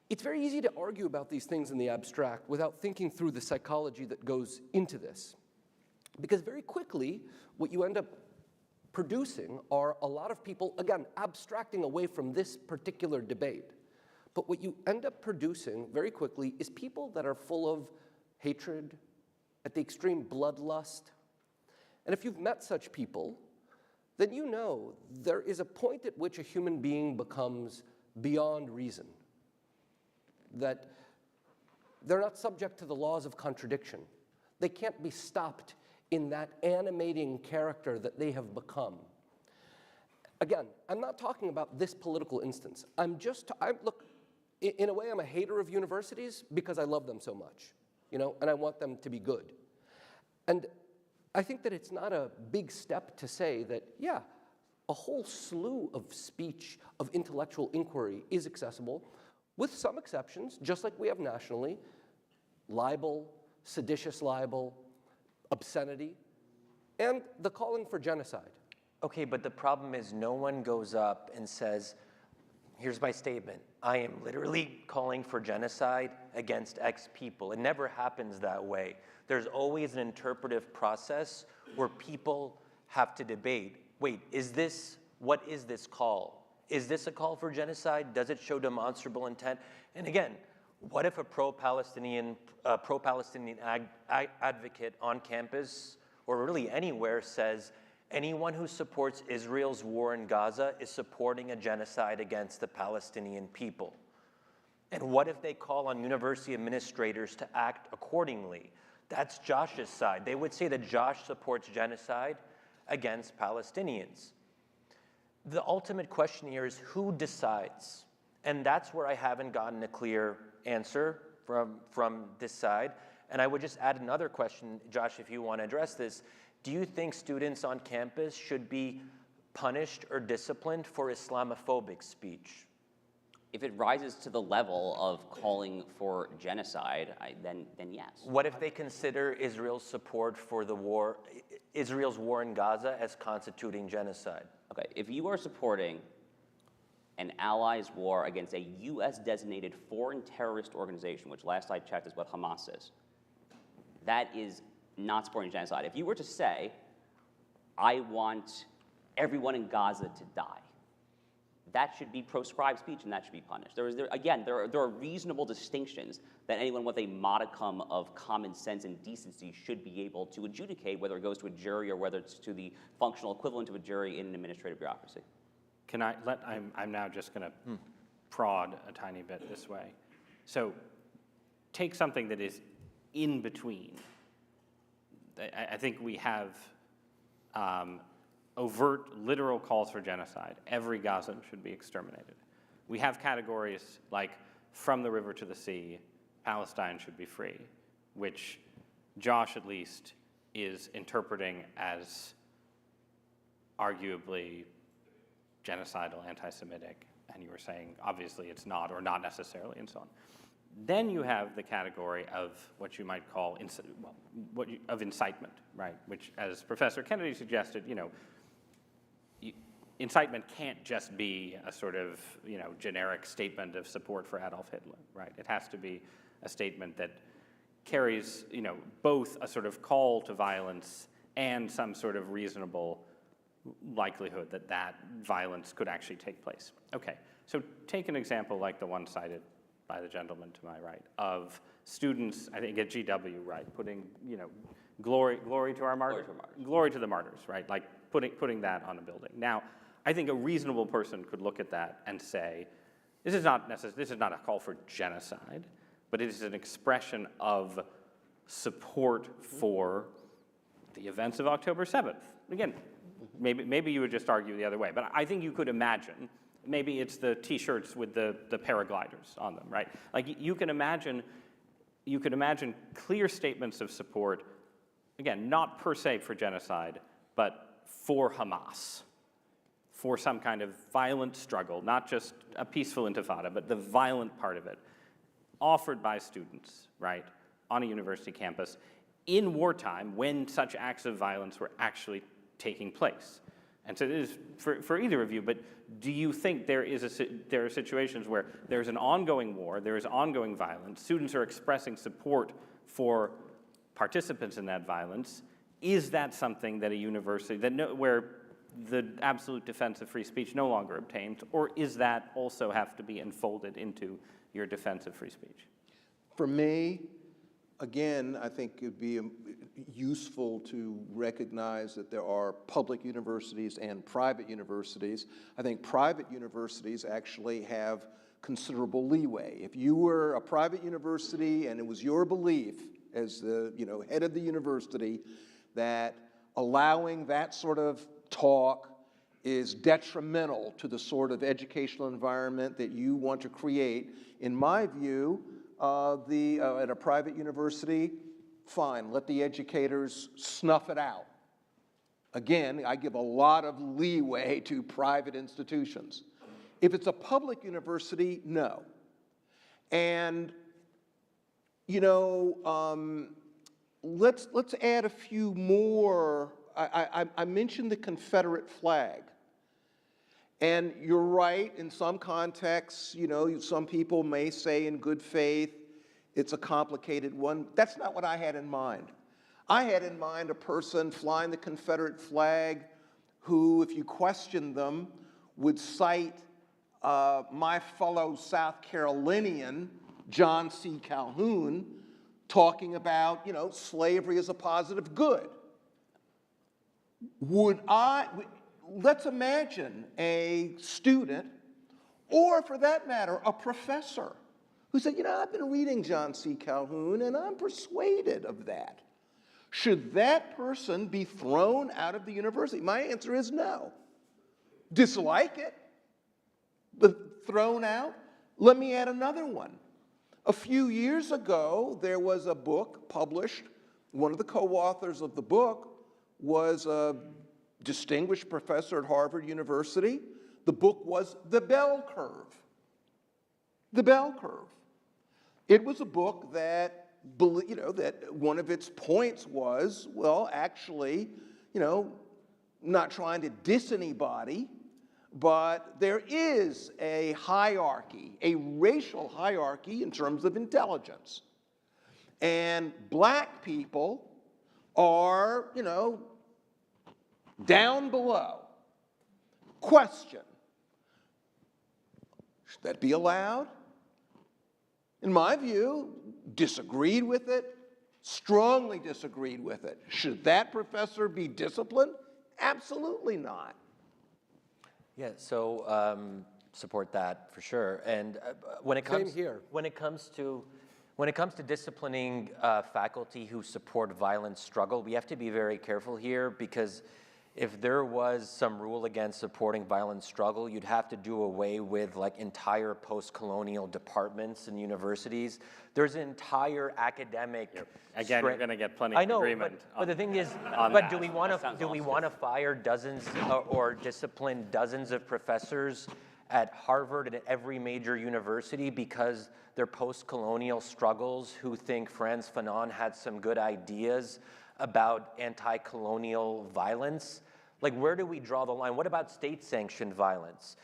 it's very easy to argue about these things in the abstract without thinking through the psychology that goes into this. Because very quickly, what you end up producing are a lot of people, again, abstracting away from this particular debate. But what you end up producing very quickly is people that are full of hatred, at the extreme bloodlust. And if you've met such people, then you know there is a point at which a human being becomes beyond reason, that they're not subject to the laws of contradiction. They can't be stopped in that animating character that they have become. Again, I'm not talking about this political instance. Look, in a way, I'm a hater of universities because I love them so much, and I want them to be good. And I think that it's not a big step to say that, yeah, a whole slew of speech, of intellectual inquiry is accessible, with some exceptions, just like we have nationally: libel, seditious libel, obscenity, and the calling for genocide. Okay, but the problem is no one goes up and says, here's my statement, I am literally calling for genocide against X people. It never happens that way. There's always an interpretive process where people have to debate, wait, what is this call? Is this a call for genocide? Does it show demonstrable intent? And again, what if a pro-Palestinian advocate on campus, or really anywhere, says anyone who supports Israel's war in Gaza is supporting a genocide against the Palestinian people? And what if they call on university administrators to act accordingly? That's Josh's side. They would say that Josh supports genocide against Palestinians. The ultimate question here is who decides? And that's where I haven't gotten a clear answer from this side. And I would just add another question, Josh, if you want to address this. Do you think students on campus should be punished or disciplined for Islamophobic speech? If it rises to the level of calling for genocide, then yes. What if they consider Israel's support for the war, Israel's war in Gaza, as constituting genocide? Okay, if you are supporting an ally's war against a U.S.-designated foreign terrorist organization, which last I checked is what Hamas is, that is not supporting genocide. If you were to say, I want everyone in Gaza to die, that should be proscribed speech and that should be punished. There are reasonable distinctions that anyone with a modicum of common sense and decency should be able to adjudicate, whether it goes to a jury or whether it's to the functional equivalent of a jury in an administrative bureaucracy. I'm now just going to prod a tiny bit this way. So take something that is in between. I think we have overt, literal calls for genocide. Every Gazan should be exterminated. We have categories like from the river to the sea, Palestine should be free, which Josh at least is interpreting as arguably genocidal, anti-Semitic, and you were saying obviously it's not, or not necessarily, and so on. Then you have the category of what you might call of incitement, right? Which, as Professor Kennedy suggested, incitement can't just be a sort of generic statement of support for Adolf Hitler, right? It has to be a statement that carries both a sort of call to violence and some sort of reasonable likelihood that that violence could actually take place. Okay, so take an example like the one cited by the gentleman to my right of students, I think at GW, right, putting glory to our martyrs, glory to the martyrs, right, like putting that on a building. Now, I think a reasonable person could look at that and say, this is not a call for genocide, but it is an expression of support for the events of October 7th. Again, maybe you would just argue the other way, but I think you could imagine, maybe it's the T-shirts with the paragliders on them, right? Like you could imagine clear statements of support, again, not per se for genocide, but for Hamas, for some kind of violent struggle, not just a peaceful intifada, but the violent part of it, offered by students, right, on a university campus in wartime when such acts of violence were actually taking place. And so it is for either of you, but do you think there are situations where there's an ongoing war, there is ongoing violence, students are expressing support for participants in that violence? Is that something that a university, where the absolute defense of free speech no longer obtains, or is that also have to be enfolded into your defense of free speech? For me, again, I think it would be useful to recognize that there are public universities and private universities. I think private universities actually have considerable leeway. If you were a private university and it was your belief as the head of the university that allowing that sort of talk is detrimental to the sort of educational environment that you want to create, in my view, at a private university, fine, let the educators snuff it out. Again, I give a lot of leeway to private institutions. If it's a public university, no. And, let's add a few more. I mentioned the Confederate flag. And you're right, in some contexts, some people may say in good faith, it's a complicated one. That's not what I had in mind. I had in mind a person flying the Confederate flag who, if you question them, would cite my fellow South Carolinian, John C. Calhoun, talking about, slavery as a positive good. Let's imagine a student, or for that matter, a professor, who said, I've been reading John C. Calhoun and I'm persuaded of that. Should that person be thrown out of the university? My answer is no. Dislike it, but thrown out? Let me add another one. A few years ago, there was a book published. One of the co-authors of the book was a distinguished professor at Harvard University. The book was The Bell Curve. The Bell Curve. It was a book that, that one of its points was, well, actually, not trying to diss anybody, but there is a hierarchy, a racial hierarchy in terms of intelligence. And black people are, down below. Question, should that be allowed? In my view, disagreed with it, strongly disagreed with it. Should that professor be disciplined? Absolutely not. Yeah, so support that for sure. And when it comes Same here. when it comes to disciplining faculty who support violent struggle, we have to be very careful here, because if there was some rule against supporting violent struggle, you'd have to do away with like entire post-colonial departments and universities. There's an entire academic. Again, you're going to get plenty I of know, agreement. but the thing is, on but that. do we want That sounds to fire dozens or discipline dozens of professors at Harvard and at every major university because they're post-colonial struggles who think Frantz Fanon had some good ideas about anti-colonial violence? Like, where do we draw the line? What about state-sanctioned violence?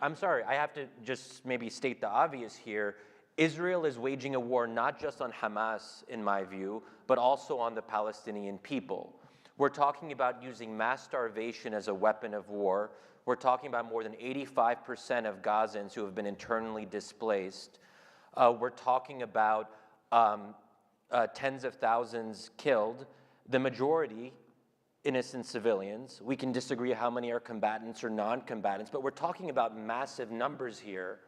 I'm sorry, I have to just maybe state the obvious here. Israel is waging a war not just on Hamas, in my view, but also on the Palestinian people. We're talking about using mass starvation as a weapon of war. We're talking about more than 85% of Gazans who have been internally displaced. We're talking about tens of thousands killed, the majority innocent civilians. We can disagree how many are combatants or non-combatants, but we're talking about massive numbers here.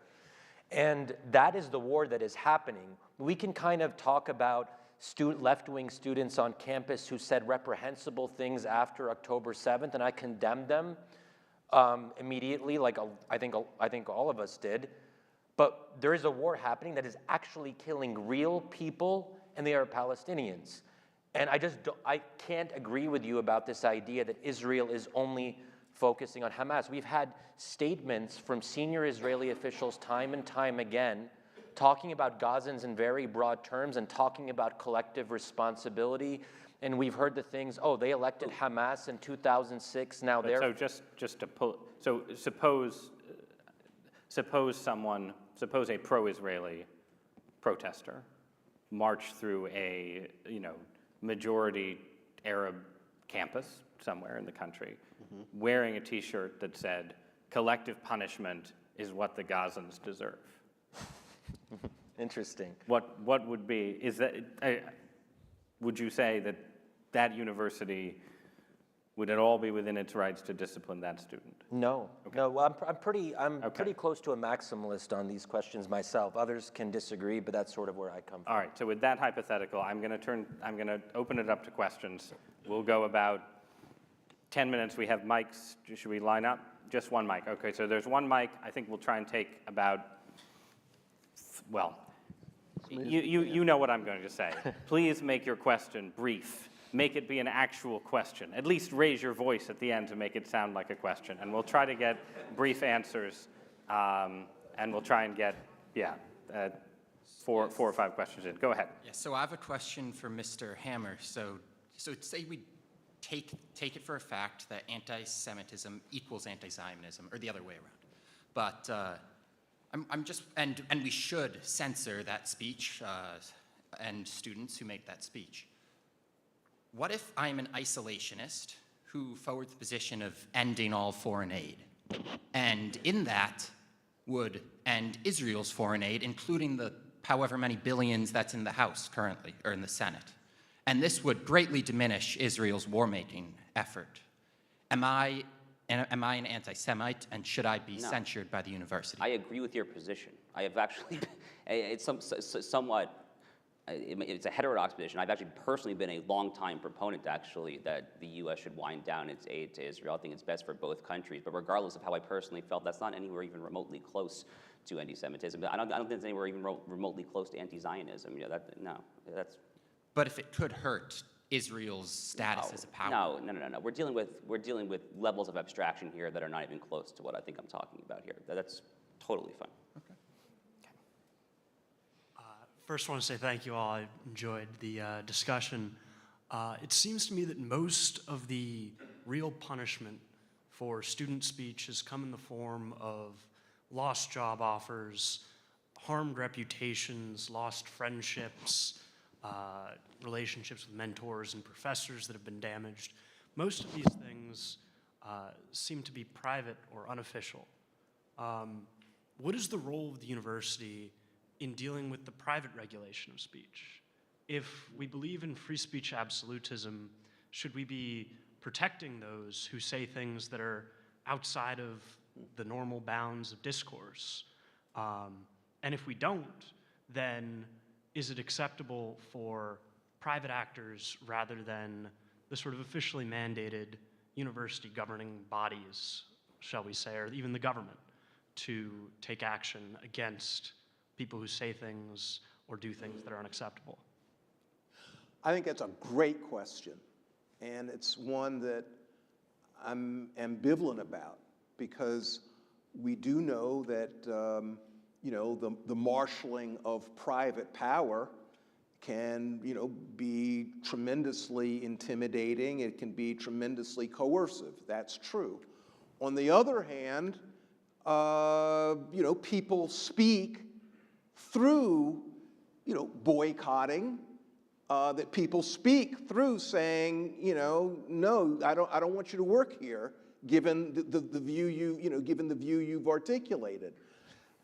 And that is the war that is happening. We can kind of talk about left-wing students on campus who said reprehensible things after October 7th, and I condemned them immediately, like I think all of us did. But there is a war happening that is actually killing real people, and they are Palestinians. And I can't agree with you about this idea that Israel is only focusing on Hamas. We've had statements from senior Israeli officials time and time again talking about Gazans in very broad terms and talking about collective responsibility. And we've heard the things, oh, they elected Hamas in 2006, now they're... So just to pull, so suppose a pro-Israeli protester marched through a, majority Arab campus somewhere in the country, wearing a T-shirt that said, "Collective punishment is what the Gazans deserve." Interesting. What would be, would you say that that university would at all be within its rights to discipline that student? No, no. Well, I'm pretty close to a maximalist on these questions myself. Others can disagree, but that's sort of where I come from. All right. So with that hypothetical, I'm going to open it up to questions. We'll go about 10 minutes. We have mics. Should we line up? Just one mic. Okay. So there's one mic. I think we'll try and take about. Well, you know what I'm going to say. Please make your question brief. Make it be an actual question. At least raise your voice at the end to make it sound like a question. And we'll try to get brief answers, and we'll try and get, four or five questions in. Go ahead. Yeah, so I have a question for Mr. Hammer. So say we take it for a fact that anti-Semitism equals anti-Zionism, or the other way around. But I'm just, and we should censor that speech and students who make that speech. What if I'm an isolationist who forwards the position of ending all foreign aid, and in that would end Israel's foreign aid, including the however many billions that's in the House currently, or in the Senate? And this would greatly diminish Israel's war-making effort. Am I an anti-Semite, and should I be censured by the university? I agree with your position. I have actually, it's somewhat, it's a heterodox position. I've actually personally been a long-time proponent, actually, that the U.S. should wind down its aid to Israel. I think it's best for both countries. But regardless of how I personally felt, that's not anywhere even remotely close to anti-Semitism. I don't think it's anywhere even remotely close to anti-Zionism. You know, that's. But if it could hurt Israel's status as a power. No. We're dealing with levels of abstraction here that are not even close to what I think I'm talking about here. That's totally fine. Okay. First, I want to say thank you all. I enjoyed the discussion. It seems to me that most of the real punishment for student speech has come in the form of lost job offers, harmed reputations, lost friendships, relationships with mentors and professors that have been damaged. Most of these things seem to be private or unofficial. What is the role of the university in dealing with the private regulation of speech? If we believe in free speech absolutism, should we be protecting those who say things that are outside of the normal bounds of discourse? And if we don't, then is it acceptable for private actors rather than the sort of officially mandated university governing bodies, shall we say, or even the government, to take action against people who say things or do things that are unacceptable? I think that's a great question, and it's one that I'm ambivalent about, because we do know that the marshaling of private power can be tremendously intimidating. It can be tremendously coercive. That's true. On the other hand, people speak through boycotting. That people speak through saying, no, I don't want you to work here, given the view you've articulated.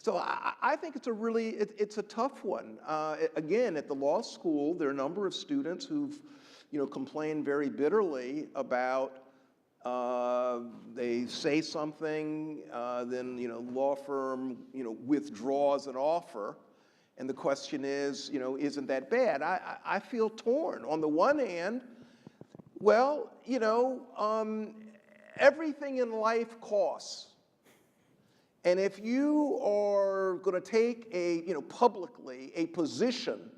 So I think it's a tough one. Again, at the law school, there are a number of students who've complained very bitterly about they say something, then law firm withdraws an offer. And the question is, isn't that bad? I feel torn. On the one hand, well, everything in life costs. And if you are going to take publicly a position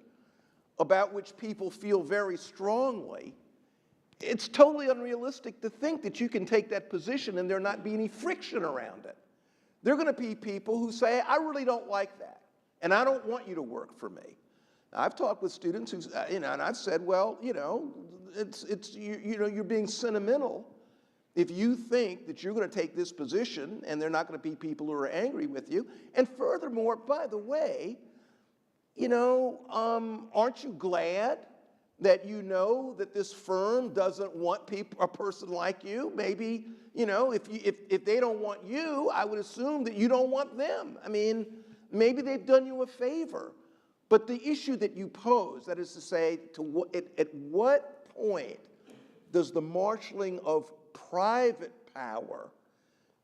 about which people feel very strongly, it's totally unrealistic to think that you can take that position and there not be any friction around it. There are going to be people who say, I really don't like that, and I don't want you to work for me. I've talked with students who, and I've said, well, you're being sentimental if you think that you're going to take this position and there are not going to be people who are angry with you. And furthermore, by the way, aren't you glad that that this firm doesn't want a person like you? Maybe, if they don't want you, I would assume that you don't want them. I mean, maybe they've done you a favor. But the issue that you pose, that is to say, at what point does the marshaling of private power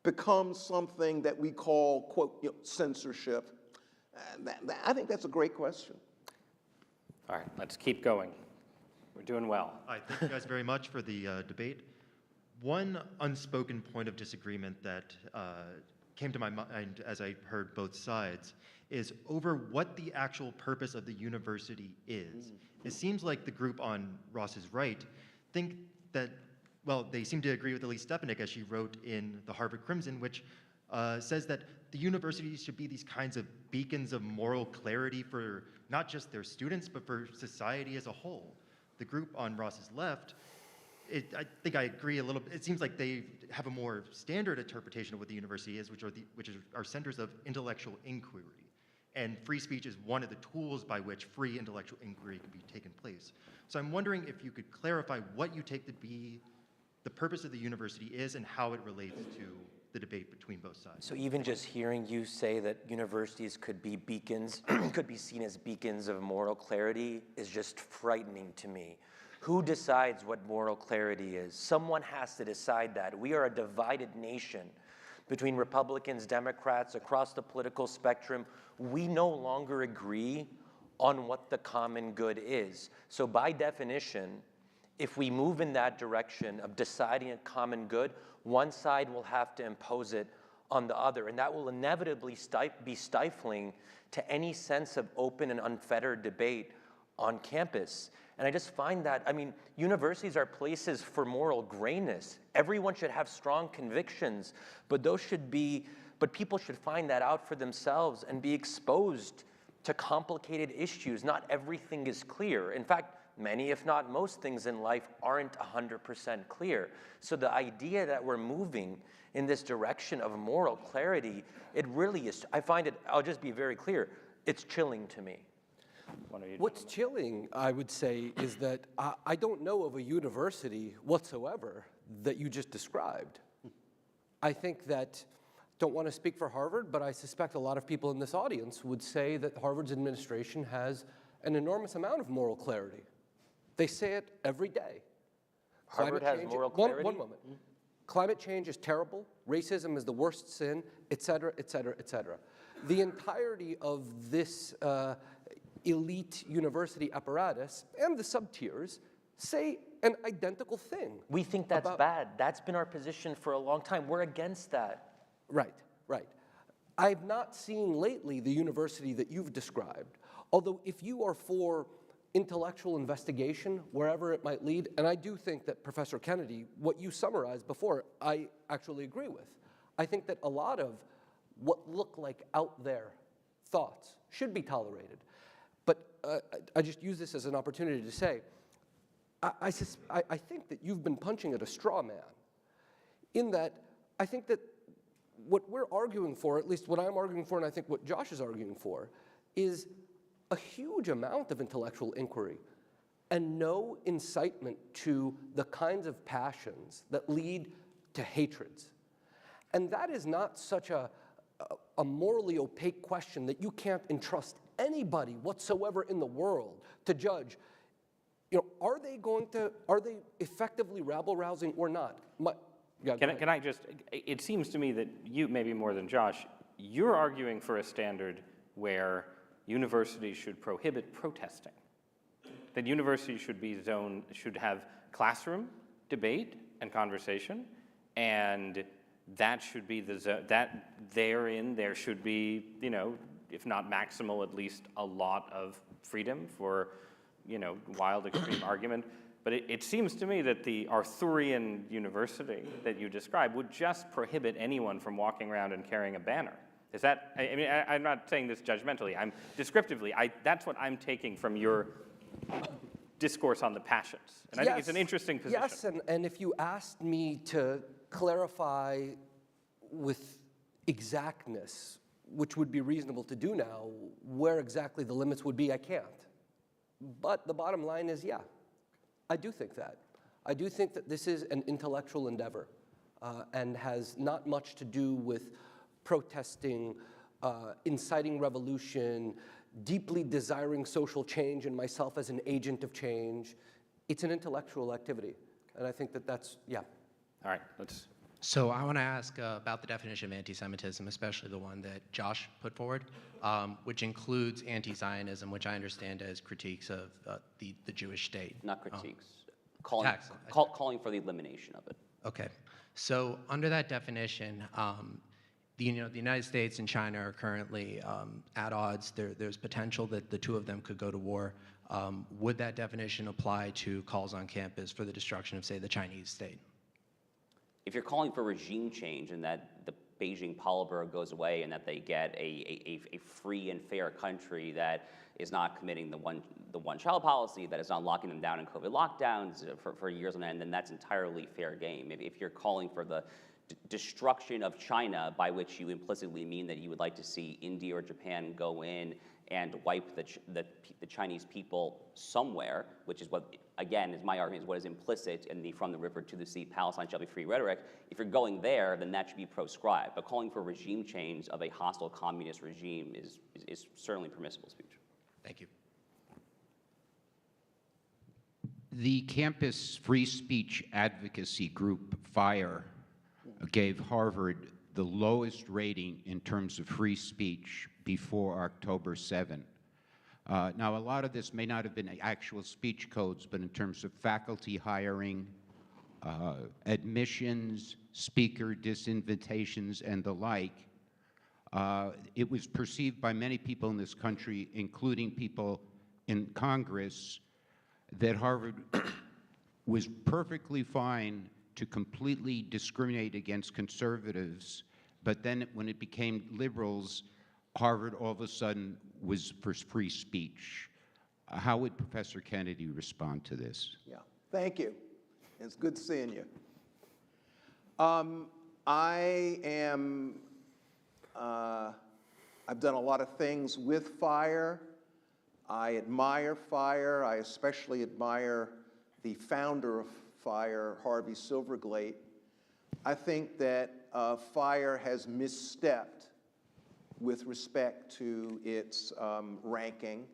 become something that we call, quote, censorship? I think that's a great question. All right, let's keep going. We're doing well. Hi, thank you guys very much for the debate. One unspoken point of disagreement that came to my mind as I heard both sides is over what the actual purpose of the university is. It seems like the group on Ross's right think that, well, they seem to agree with Elise Stepanek, as she wrote in the Harvard Crimson, which says that the universities should be these kinds of beacons of moral clarity for not just their students, but for society as a whole. The group on Ross's left, I think I agree a little bit. It seems like they have a more standard interpretation of what the university is, which are centers of intellectual inquiry. And free speech is one of the tools by which free intellectual inquiry can be taken place. So I'm wondering if you could clarify what you take to be the purpose of the university is and how it relates to the debate between both sides. So even just hearing you say that universities could be beacons, could be seen as beacons of moral clarity is just frightening to me. Who decides what moral clarity is? Someone has to decide that. We are a divided nation between Republicans, Democrats, across the political spectrum. We no longer agree on what the common good is. So by definition, if we move in that direction of deciding a common good, one side will have to impose it on the other, and that will inevitably be stifling to any sense of open and unfettered debate on campus. And I just find that, I mean, universities are places for moral grayness. Everyone should have strong convictions, but people should find that out for themselves and be exposed to complicated issues. Not everything is clear. In fact, many, if not most things in life aren't 100% clear. So the idea that we're moving in this direction of moral clarity, it really is, I find it, I'll just be very clear, it's chilling to me. What's chilling, I would say, is that I don't know of a university whatsoever that you just described. I think that, don't want to speak for Harvard, but I suspect a lot of people in this audience would say that Harvard's administration has an enormous amount of moral clarity. They say it every day. Harvard has moral clarity? One moment. Climate change is terrible, racism is the worst sin, et cetera, et cetera, et cetera. The entirety of this elite university apparatus and the sub-tiers say an identical thing. We think that's bad. That's been our position for a long time. We're against that. Right, right. I've not seen lately the university that you've described, although if you are for intellectual investigation, wherever it might lead, and I do think that, Professor Kennedy, what you summarized before, I actually agree with. I think that a lot of what look like out there thoughts should be tolerated. But I just use this as an opportunity to say, I think that you've been punching at a straw man, in that I think that what we're arguing for, at least what I'm arguing for, and I think what Josh is arguing for, is a huge amount of intellectual inquiry and no incitement to the kinds of passions that lead to hatreds. And that is not such a morally opaque question that you can't entrust anybody whatsoever in the world to judge. You know, are they effectively rabble-rousing or not? Can I just, it seems to me that you, maybe more than Josh, you're arguing for a standard where universities should prohibit protesting. That universities should have classroom debate and conversation, and that should be there should be, you know, if not maximal, at least a lot of freedom for, you know, wild extreme argument. But it seems to me that the Arthurian university that you described would just prohibit anyone from walking around and carrying a banner. Is that, I mean, I'm not saying this judgmentally, I'm descriptively, that's what I'm taking from your discourse on the passions. And I think it's an interesting position. Yes, and if you asked me to clarify with exactness, which would be reasonable to do now, where exactly the limits would be, I can't. But the bottom line is, yeah, I do think that. I do think that this is an intellectual endeavor and has not much to do with protesting, inciting revolution, deeply desiring social change and myself as an agent of change. It's an intellectual activity. And I think that that's, yeah. All right, let's. So I want to ask about the definition of anti-Semitism, especially the one that Josh put forward, which includes anti-Zionism, which I understand as critiques of the Jewish state. Not critiques, calling for the elimination of it. Okay, so under that definition, the United States and China are currently at odds. There's potential that the two of them could go to war. Would that definition apply to calls on campus for the destruction of, say, the Chinese state? If you're calling for regime change and that the Beijing Politburo goes away and that they get a free and fair country that is not committing the one-child policy, that is not locking them down in COVID lockdowns for years on end, then that's entirely fair game. If you're calling for the destruction of China, by which you implicitly mean that you would like to see India or Japan go in and wipe the Chinese people somewhere, which is what, again, is my argument, is what is implicit in the from the river to the sea, Palestine shall be free rhetoric. If you're going there, then that should be proscribed. But calling for regime change of a hostile communist regime is certainly permissible speech. Thank you. The campus free speech advocacy group, FIRE, gave Harvard the lowest rating in terms of free speech before October 7. Now, a lot of this may not have been actual speech codes, but in terms of faculty hiring, admissions, speaker disinvitations, and the like, it was perceived by many people in this country, including people in Congress, that Harvard was perfectly fine to completely discriminate against conservatives, but then when it became liberals, Harvard all of a sudden was for free speech. How would Professor Kennedy respond to this? Yeah, thank you. It's good seeing you. I've done a lot of things with FIRE. I admire FIRE. I especially admire the founder of FIRE, Harvey Silverglate. I think that FIRE has misstepped with respect to its ranking,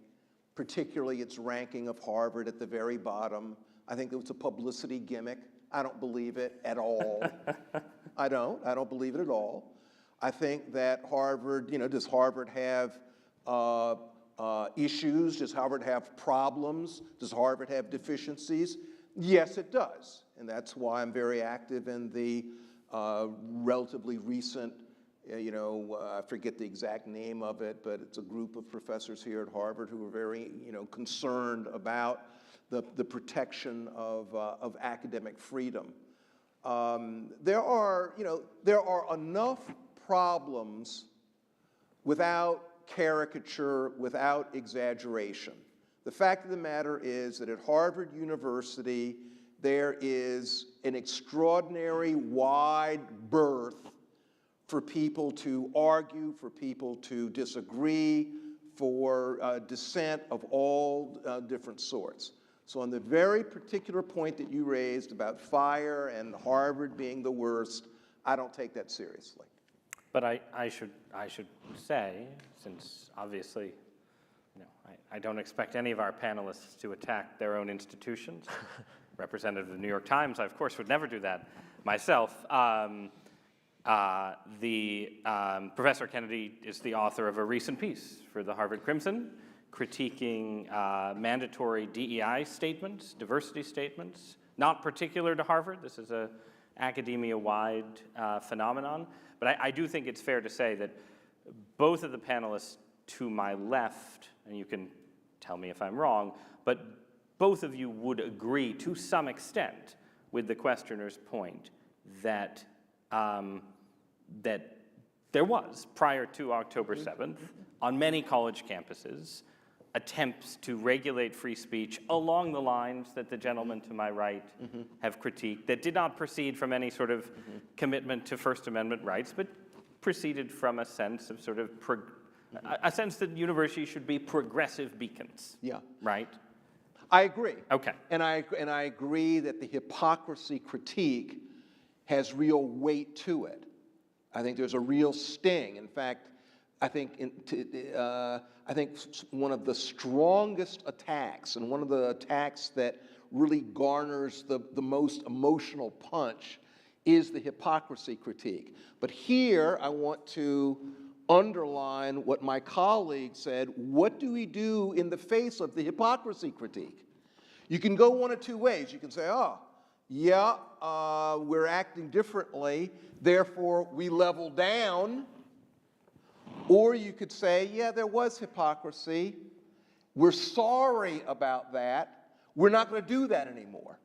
particularly its ranking of Harvard at the very bottom. I think it was a publicity gimmick. I don't believe it at all. I don't believe it at all. I think that Harvard, does Harvard have issues? Does Harvard have problems? Does Harvard have deficiencies? Yes, it does. And that's why I'm very active in the relatively recent, I forget the exact name of it, but it's a group of professors here at Harvard who are very, concerned about the protection of academic freedom. There are enough problems without caricature, without exaggeration. The fact of the matter is that at Harvard University, there is an extraordinary wide berth for people to argue, for people to disagree, for dissent of all different sorts. So on the very particular point that you raised about FIRE and Harvard being the worst, I don't take that seriously. But I should say, since obviously, I don't expect any of our panelists to attack their own institutions. Representative of the New York Times, I of course would never do that myself. Professor Kennedy is the author of a recent piece for the Harvard Crimson, critiquing mandatory DEI statements, diversity statements, not particular to Harvard. This is a academia-wide phenomenon. But I do think it's fair to say that both of the panelists to my left, and you can tell me if I'm wrong, but both of you would agree to some extent with the questioner's point that, that there was, prior to October 7th, on many college campuses, attempts to regulate free speech along the lines that the gentleman to my right have critiqued, that did not proceed from any sort of commitment to First Amendment rights, but proceeded from a sense of sort of, a sense that universities should be progressive beacons. Yeah. Right? I agree. Okay. And I agree that the hypocrisy critique has real weight to it. I think there's a real sting. In fact, I think one of the strongest attacks, and one of the attacks that really garners the most emotional punch, is the hypocrisy critique. But here, I want to underline what my colleague said. What do we do in the face of the hypocrisy critique? You can go one of two ways. You can say, we're acting differently, therefore we level down. Or you could say, yeah, there was hypocrisy. We're sorry about that. We're not going to do that anymore.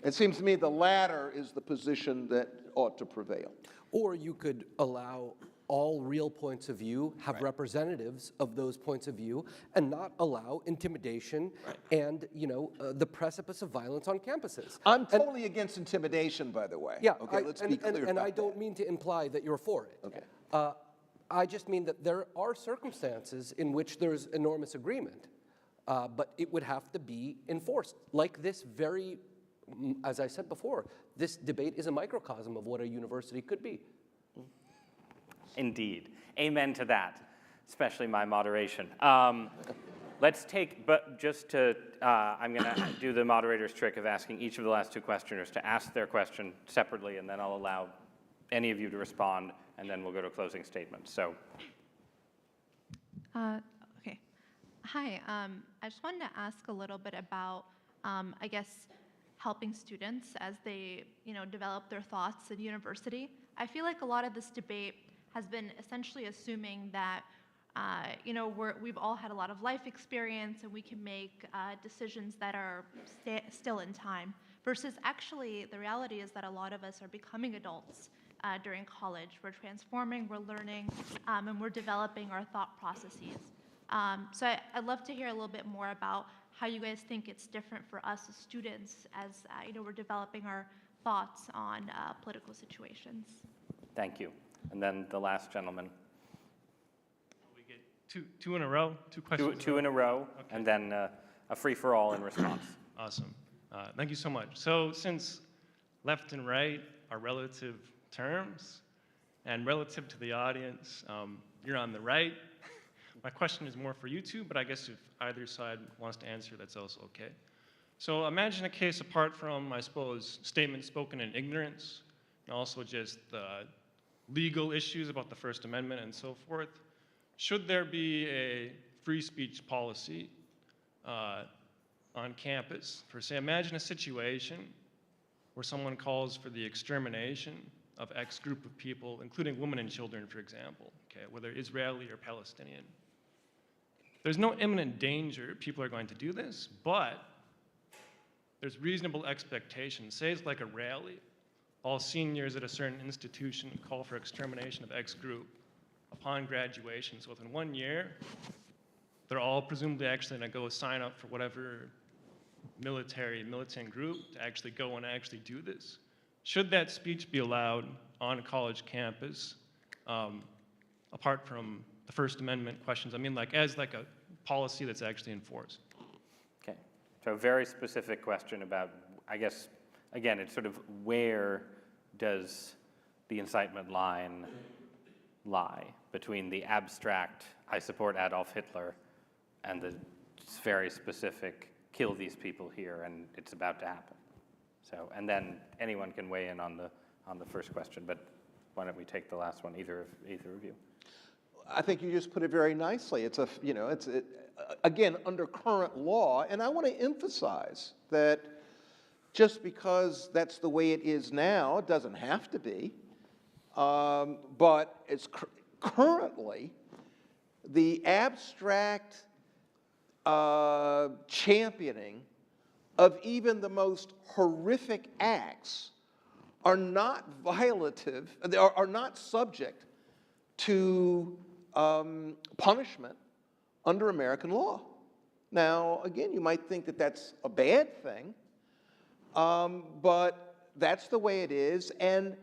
It seems to me the latter is the position that ought to prevail. Or you could allow all real points of view, have representatives of those points of view, and not allow intimidation and, the precipice of violence on campuses. I'm totally against intimidation, by the way. Yeah, okay, let's be clear. And I don't mean to imply that you're for it. Okay. I just mean that there are circumstances in which there's enormous agreement, but it would have to be enforced. Like this very, as I said before, this debate is a microcosm of what a university could be. Indeed. Amen to that, especially my moderation. Let's take, but just to, I'm going to do the moderator's trick of asking each of the last two questioners to ask their question separately, and then I'll allow any of you to respond, and then we'll go to closing statements. So. Okay. Hi. I just wanted to ask a little bit about, I guess, helping students as they, develop their thoughts in university. I feel like a lot of this debate has been essentially assuming that, we've all had a lot of life experience and we can make decisions that are still in time, versus actually the reality is that a lot of us are becoming adults during college. We're transforming, we're learning, and we're developing our thought processes. So I'd love to hear a little bit more about how you guys think it's different for us as students as we're developing our thoughts on political situations. Thank you. And then the last gentleman. We get two in a row, two questions. Two in a row, Okay. and then a free-for-all in response. Awesome. Thank you so much. So since left and right are relative terms, and relative to the audience, you're on the right. My question is more for you two, but I guess if either side wants to answer, that's also okay. So imagine a case apart from, I suppose, statements spoken in ignorance, and also just legal issues about the First Amendment and so forth. Should there be a free speech policy on campus for, say, imagine a situation where someone calls for the extermination of X group of people, including women and children, for example, okay, whether Israeli or Palestinian. There's no imminent danger people are going to do this, but there's reasonable expectation. Say it's like a rally. All seniors at a certain institution call for extermination of X group upon graduation. So within 1 year, they're all presumably actually going to go sign up for whatever militant group to actually go and actually do this. Should that speech be allowed on a college campus, apart from the First Amendment questions? I mean, as a policy that's actually enforced. Okay, so a very specific question about, I guess, again, it's sort of where does the incitement line lie between the abstract, I support Adolf Hitler, and the very specific, kill these people here, and it's about to happen. So, and then anyone can weigh in on the first question, but why don't we take the last one, either of you? I think you just put it very nicely. Again, under current law, and I want to emphasize that just because that's the way it is now, it doesn't have to be, but it's currently the abstract championing of even the most horrific acts are not violative, are not subject to punishment under American law. Now, again, you might think that that's a bad thing, but that's the way it is. And,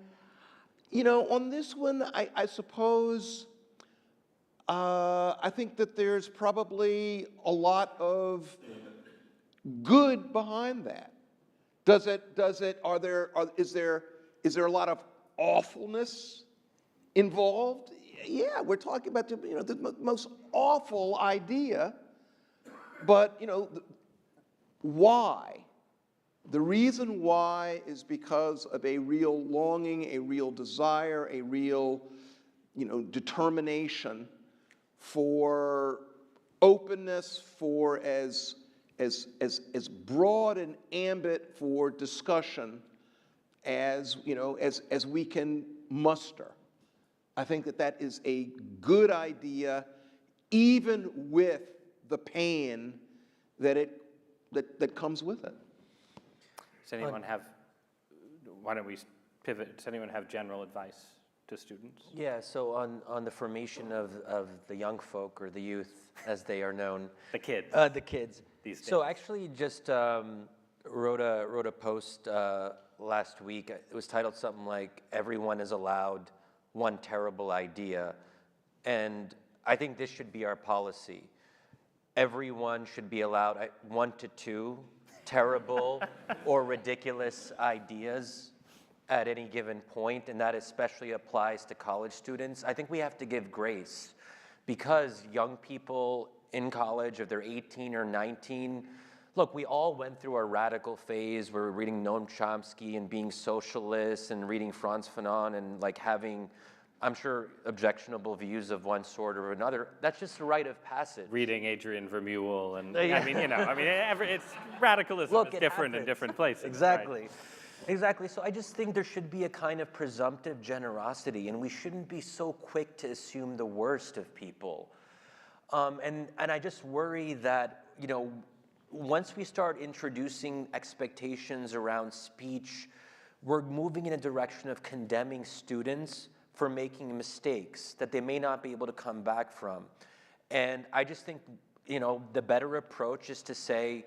on this one, I suppose, I think that there's probably a lot of good behind that. Is there a lot of awfulness involved? Yeah, we're talking about the most awful idea, but why? The reason why is because of a real longing, a real desire, a real determination for openness, for as broad an ambit for discussion as we can muster. I think that is a good idea, even with the pain that comes with it. Does anyone have? Why don't we pivot? Does anyone have general advice to students? Yeah, so on the formation of the young folk, or the youth, as they are known. The kids. The kids. These days. So actually just wrote a post last week. It was titled something like, "Everyone is allowed one terrible idea." And I think this should be our policy. Everyone should be allowed 1 to 2 terrible or ridiculous ideas at any given point, and that especially applies to college students. I think we have to give grace, because young people in college, if they're 18 or 19, look, we all went through our radical phase. We're reading Noam Chomsky and being socialists and reading Frantz Fanon and having I'm sure, objectionable views of one sort or another. That's just a rite of passage. Reading Adrian Vermeule, and Yeah. I mean, it's radicalism Look, is it different in happens. different places. Exactly. Right? Exactly. So I just think there should be a kind of presumptive generosity, and we shouldn't be so quick to assume the worst of people. And I just worry that, once we start introducing expectations around speech, we're moving in a direction of condemning students for making mistakes that they may not be able to come back from. And I just think, the better approach is to say,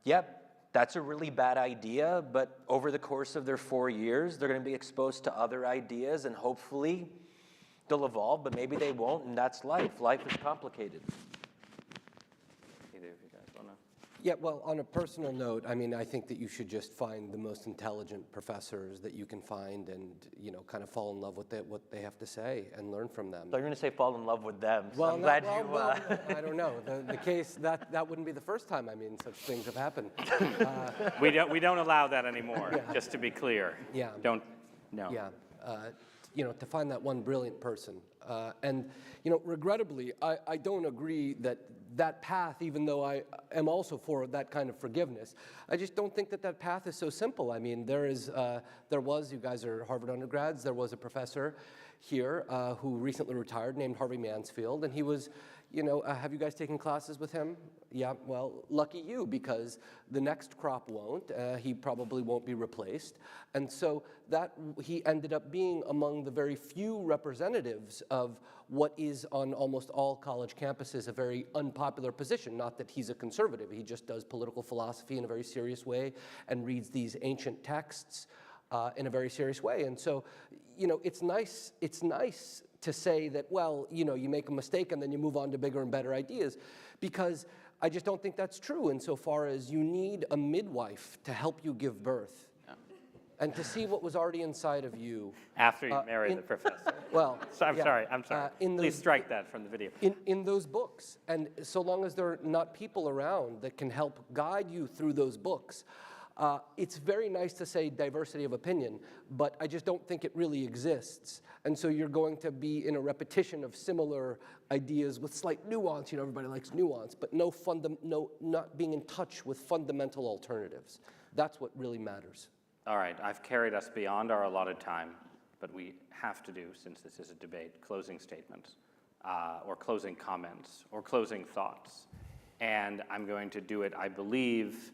yep, that's a really bad idea, but over the course of their 4 years, they're going to be exposed to other ideas, and hopefully they'll evolve, but maybe they won't, and that's life. Life is complicated. Either of you guys want to? Yeah, well, on a personal note, I mean, I think that you should just find the most intelligent professors that you can find and, kind of fall in love with what they have to say and learn from them. So you're going to say fall in love with them. So Well, I'm glad well, I don't know. The case, that wouldn't be the first time, such things have happened. We don't allow that anymore, just to be clear. Yeah. No. Yeah. To find that one brilliant person. And regrettably, I don't agree that path, even though I am also for that kind of forgiveness, I just don't think that path is so simple. I mean, there was, you guys are Harvard undergrads, there was a professor here who recently retired named Harvey Mansfield, and he was, have you guys taken classes with him? Yeah, well, lucky you, because the next crop won't. He probably won't be replaced. And so he ended up being among the very few representatives of what is on almost all college campuses a very unpopular position. Not that he's a conservative, he just does political philosophy in a very serious way and reads these ancient texts in a very serious way. And so, it's nice to say that, well, you make a mistake and then you move on to bigger and better ideas, because I just don't think that's true insofar as you need a midwife to help you give birth and to see what was already inside of you. After you marry the professor. Well, So I'm sorry. Please strike that from the video. In those books, and so long as there are not people around that can help guide you through those books, it's very nice to say diversity of opinion, but I just don't think it really exists. And so you're going to be in a repetition of similar ideas with slight nuance. Everybody likes nuance, but not being in touch with fundamental alternatives. That's what really matters. All right, I've carried us beyond our allotted time, but we have to do, since this is a debate, closing statements, or closing comments, or closing thoughts. And I'm going to do it, I believe,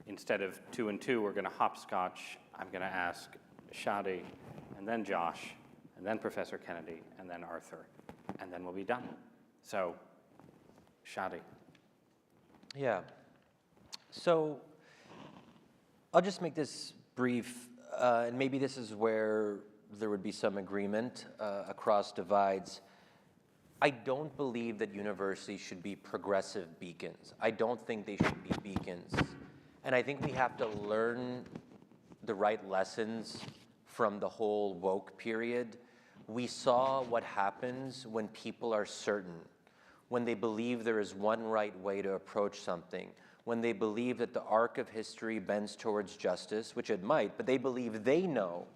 instead of 2 and 2, we're going to hopscotch. I'm going to ask Shadi, and then Josh, and then Professor Kennedy, and then Arthur, and then we'll be done. So, Shadi. Yeah. So I'll just make this brief, and maybe this is where there would be some agreement across divides. I don't believe that universities should be progressive beacons. I don't think they should be beacons. And I think we have to learn the right lessons from the whole woke period. We saw what happens when people are certain, when they believe there is one right way to approach something, when they believe that the arc of history bends towards justice, which it might, but they believe they know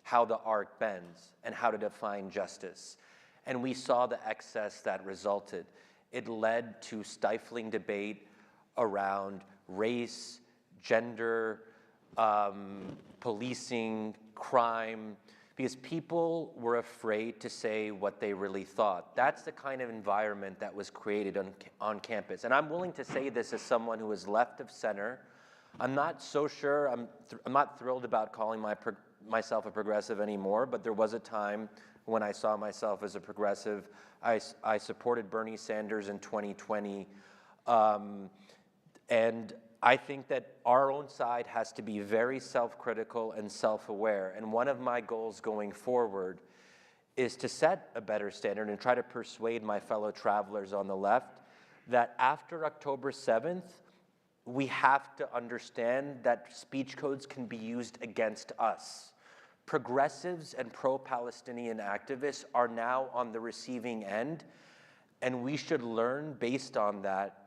how the arc bends and how to define justice. And we saw the excess that resulted. It led to stifling debate around race, gender, policing, crime, because people were afraid to say what they really thought. That's the kind of environment that was created on campus. And I'm willing to say this as someone who is left of center. I'm not so sure, I'm not thrilled about calling myself a progressive anymore, but there was a time when I saw myself as a progressive. I supported Bernie Sanders in 2020. And I think that our own side has to be very self-critical and self-aware. And one of my goals going forward is to set a better standard and try to persuade my fellow travelers on the left that after October 7th, we have to understand that speech codes can be used against us. Progressives and pro-Palestinian activists are now on the receiving end, and we should learn based on that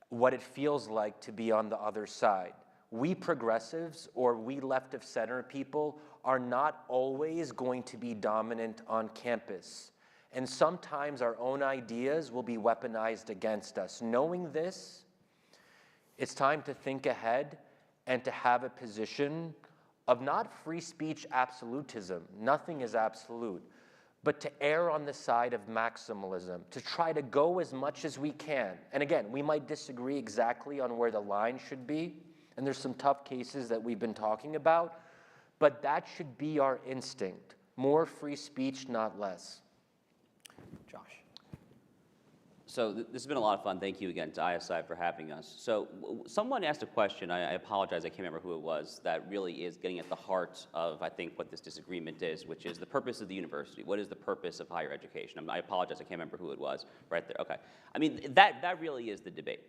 what it feels like to be on the other side. We progressives, or we left of center people, are not always going to be dominant on campus. And sometimes our own ideas will be weaponized against us. Knowing this, it's time to think ahead and to have a position of not free speech absolutism, nothing is absolute, but to err on the side of maximalism, to try to go as much as we can. And again, we might disagree exactly on where the line should be, and there's some tough cases that we've been talking about, but that should be our instinct. More free speech, not less. Josh. So this has been a lot of fun. Thank you again to ISI for having us. So someone asked a question, I apologize, I can't remember who it was, that really is getting at the heart of, I think, what this disagreement is, which is the purpose of the university. What is the purpose of higher education? I apologize, I can't remember who it was right there. Okay. I mean, that really is the debate.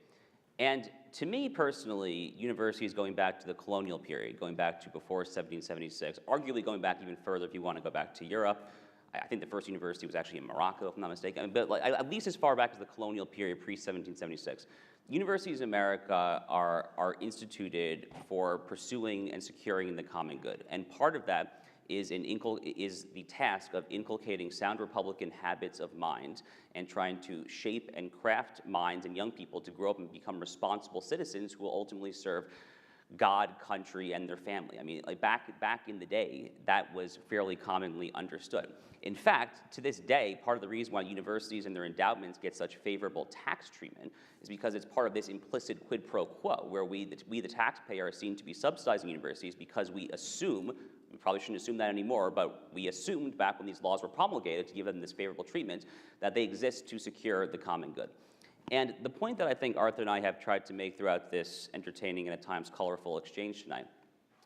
And to me personally, universities going back to the colonial period, going back to before 1776, arguably going back even further if you want to go back to Europe. I think the first university was actually in Morocco, if I'm not mistaken. I mean, but at least as far back as the colonial period, pre-1776, universities in America are instituted for pursuing and securing the common good. And part of that is the task of inculcating sound Republican habits of mind and trying to shape and craft minds and young people to grow up and become responsible citizens who will ultimately serve God, country, and their family. I mean, like back in the day, that was fairly commonly understood. In fact, to this day, part of the reason why universities and their endowments get such favorable tax treatment is because it's part of this implicit quid pro quo, where we the taxpayer, are seen to be subsidizing universities because we assume, we probably shouldn't assume that anymore, but we assumed back when these laws were promulgated to give them this favorable treatment, that they exist to secure the common good. And the point that I think Arthur and I have tried to make throughout this entertaining and at times colorful exchange tonight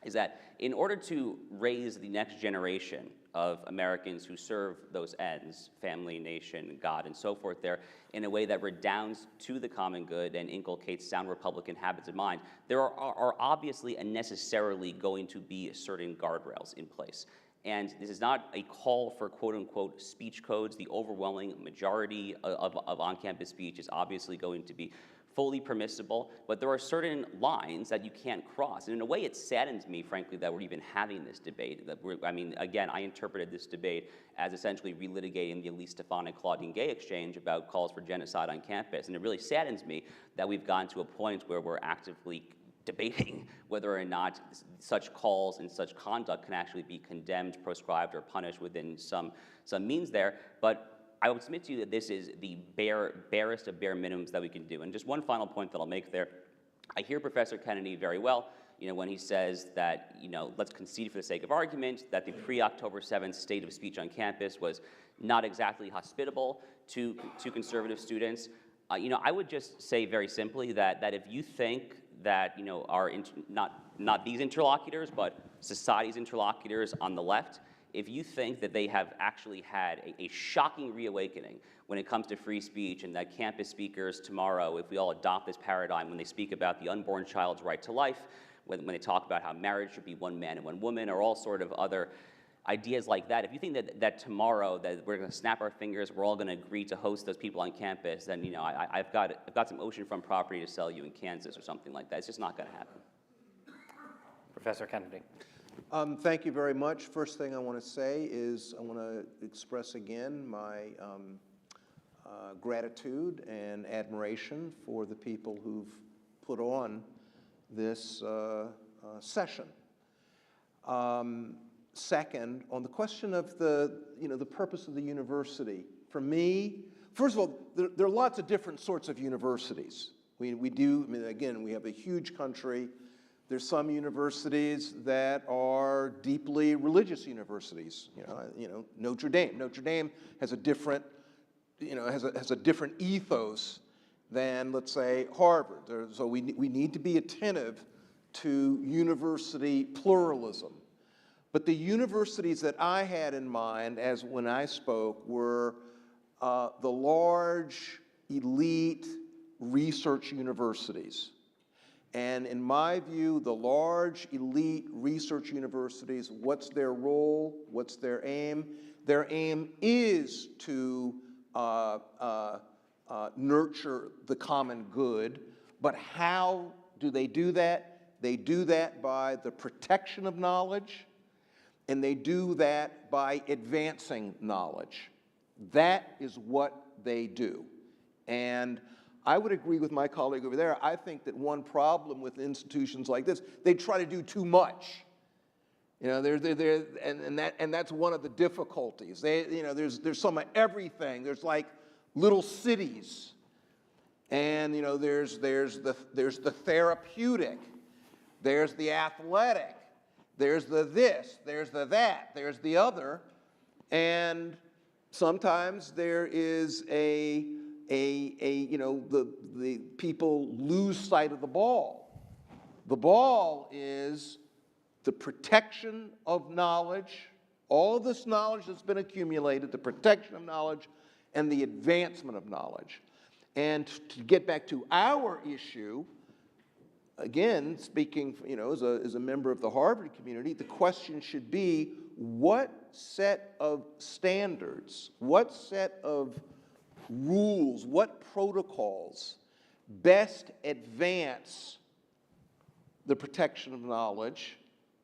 is that in order to raise the next generation of Americans who serve those ends, family, nation, God, and so forth there, in a way that redounds to the common good and inculcates sound Republican habits of mind, there are obviously and necessarily going to be certain guardrails in place. And this is not a call for quote-unquote speech codes. The overwhelming majority of on-campus speech is obviously going to be fully permissible, but there are certain lines that you can't cross. And in a way, it saddens me, frankly, that we're even having this debate. I mean, again, I interpreted this debate as essentially relitigating the Elise Stefanik Claudine Gay exchange about calls for genocide on campus. And it really saddens me that we've gotten to a point where we're actively debating whether or not such calls and such conduct can actually be condemned, proscribed, or punished within some means there. But I would submit to you that this is the barest of bare minimums that we can do. And just one final point that I'll make there. I hear Professor Kennedy very well, when he says that, let's concede for the sake of argument that the pre-October 7th state of speech on campus was not exactly hospitable to conservative students. I would just say very simply that if you think that our not these interlocutors, but society's interlocutors on the left, if you think that they have actually had a shocking reawakening when it comes to free speech, and that campus speakers tomorrow, if we all adopt this paradigm, when they speak about the unborn child's right to life, when they talk about how marriage should be one man and one woman, or all sort of other ideas like that, if you think that tomorrow that we're going to snap our fingers, we're all going to agree to host those people on campus, then I've got some oceanfront property to sell you in Kansas or something like that. It's just not going to happen. Professor Kennedy. Thank you very much. First thing I want to say is I want to express again my gratitude and admiration for the people who've put on this session. Second, on the question of the purpose of the university, for me, first of all, there are lots of different sorts of universities. We have a huge country. There's some universities that are deeply religious universities. Notre Dame. Notre Dame has a different, has a different ethos than, let's say, Harvard. So we need to be attentive to university pluralism. But the universities that I had in mind, as when I spoke, were the large, elite research universities. And in my view, the large, elite research universities, what's their role? What's their aim? Their aim is to nurture the common good. But how do they do that? They do that by the protection of knowledge and they do that by advancing knowledge. That is what they do. And I would agree with my colleague over there. I think that one problem with institutions like this, they try to do too much. You know, and that's one of the difficulties. There's some of everything. There's like little cities, and there's the therapeutic, there's the athletic, there's the this, there's the that, there's the other, and sometimes there is the people lose sight of the ball. The ball is the protection of knowledge, all of this knowledge that's been accumulated, the protection of knowledge, and the advancement of knowledge. And to get back to our issue, again, speaking as a member of the Harvard community, the question should be, what set of standards, what set of rules, what protocols best advance the protection of knowledge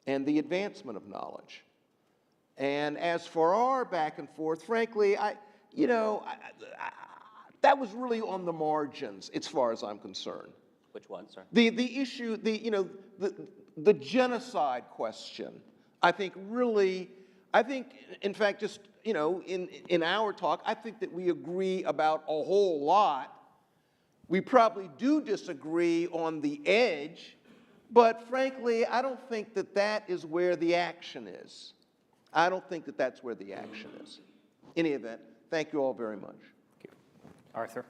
and the advancement of knowledge? And as for our back and forth, frankly, that was really on the margins as far as I'm concerned. Which one, sir? The issue, the genocide question, I think, in fact, just, in our talk, I think that we agree about a whole lot. We probably do disagree on the edge, but frankly, I don't think that that is where the action is. I don't think that that's where the action is. In any event, thank you all very much. Thank you. Arthur?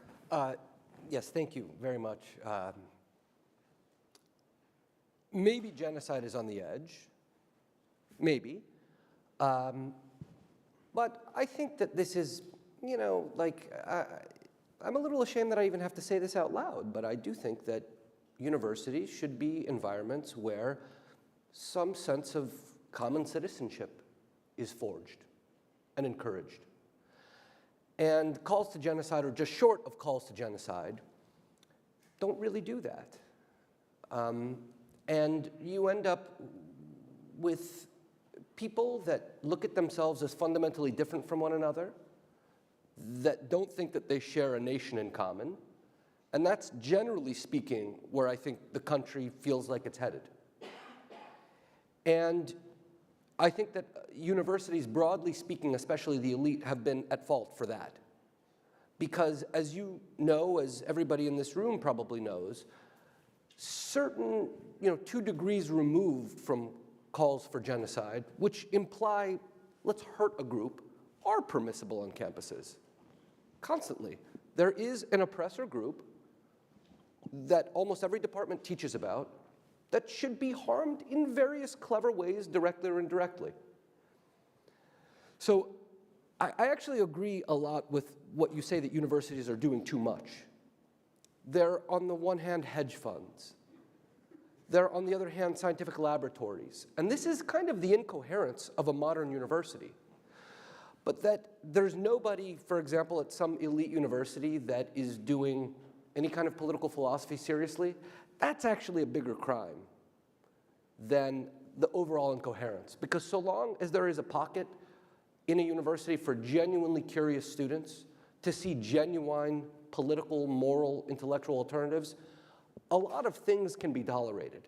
Yes, thank you very much. Maybe genocide is on the edge. Maybe. But I think that this is, I'm a little ashamed that I even have to say this out loud, but I do think that universities should be environments where some sense of common citizenship is forged and encouraged. And calls to genocide, or just short of calls to genocide, don't really do that. And you end up with people that look at themselves as fundamentally different from one another, that don't think that they share a nation in common, and that's generally speaking where I think the country feels like it's headed. And I think that universities, broadly speaking, especially the elite, have been at fault for that. Because as you know, as everybody in this room probably knows, certain, 2 degrees removed from calls for genocide, which imply let's hurt a group, are permissible on campuses. Constantly. There is an oppressor group that almost every department teaches about that should be harmed in various clever ways, directly or indirectly. So I actually agree a lot with what you say that universities are doing too much. They're, on the one hand, hedge funds. They're, on the other hand, scientific laboratories. And this is kind of the incoherence of a modern university. But that there's nobody, for example, at some elite university that is doing any kind of political philosophy seriously, that's actually a bigger crime than the overall incoherence. Because so long as there is a pocket in a university for genuinely curious students to see genuine political, moral, intellectual alternatives, a lot of things can be tolerated.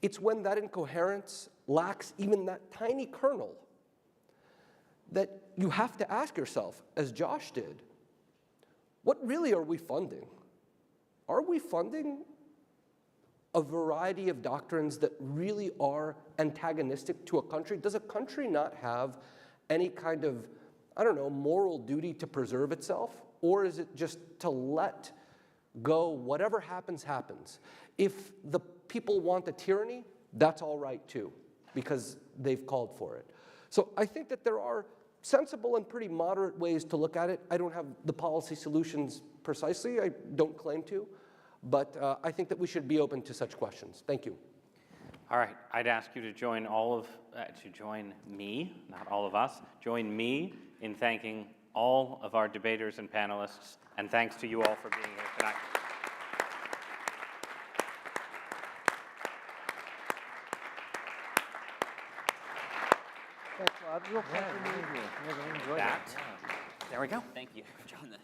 It's when that incoherence lacks even that tiny kernel that you have to ask yourself, as Josh did, what really are we funding? Are we funding a variety of doctrines that really are antagonistic to a country? Does a country not have any kind of, moral duty to preserve itself? Or is it just to let go, whatever happens, happens? If the people want a tyranny, that's all right too, because they've called for it. So I think that there are sensible and pretty moderate ways to look at it. I don't have the policy solutions precisely, I don't claim to, but I think that we should be open to such questions. Thank you. All right, I'd ask you to join join me, not all of us, join me in thanking all of our debaters and panelists, and thanks to you all for being here tonight. Thanks a lot. Real pleasure meeting you. That. There we go. Thank you, John.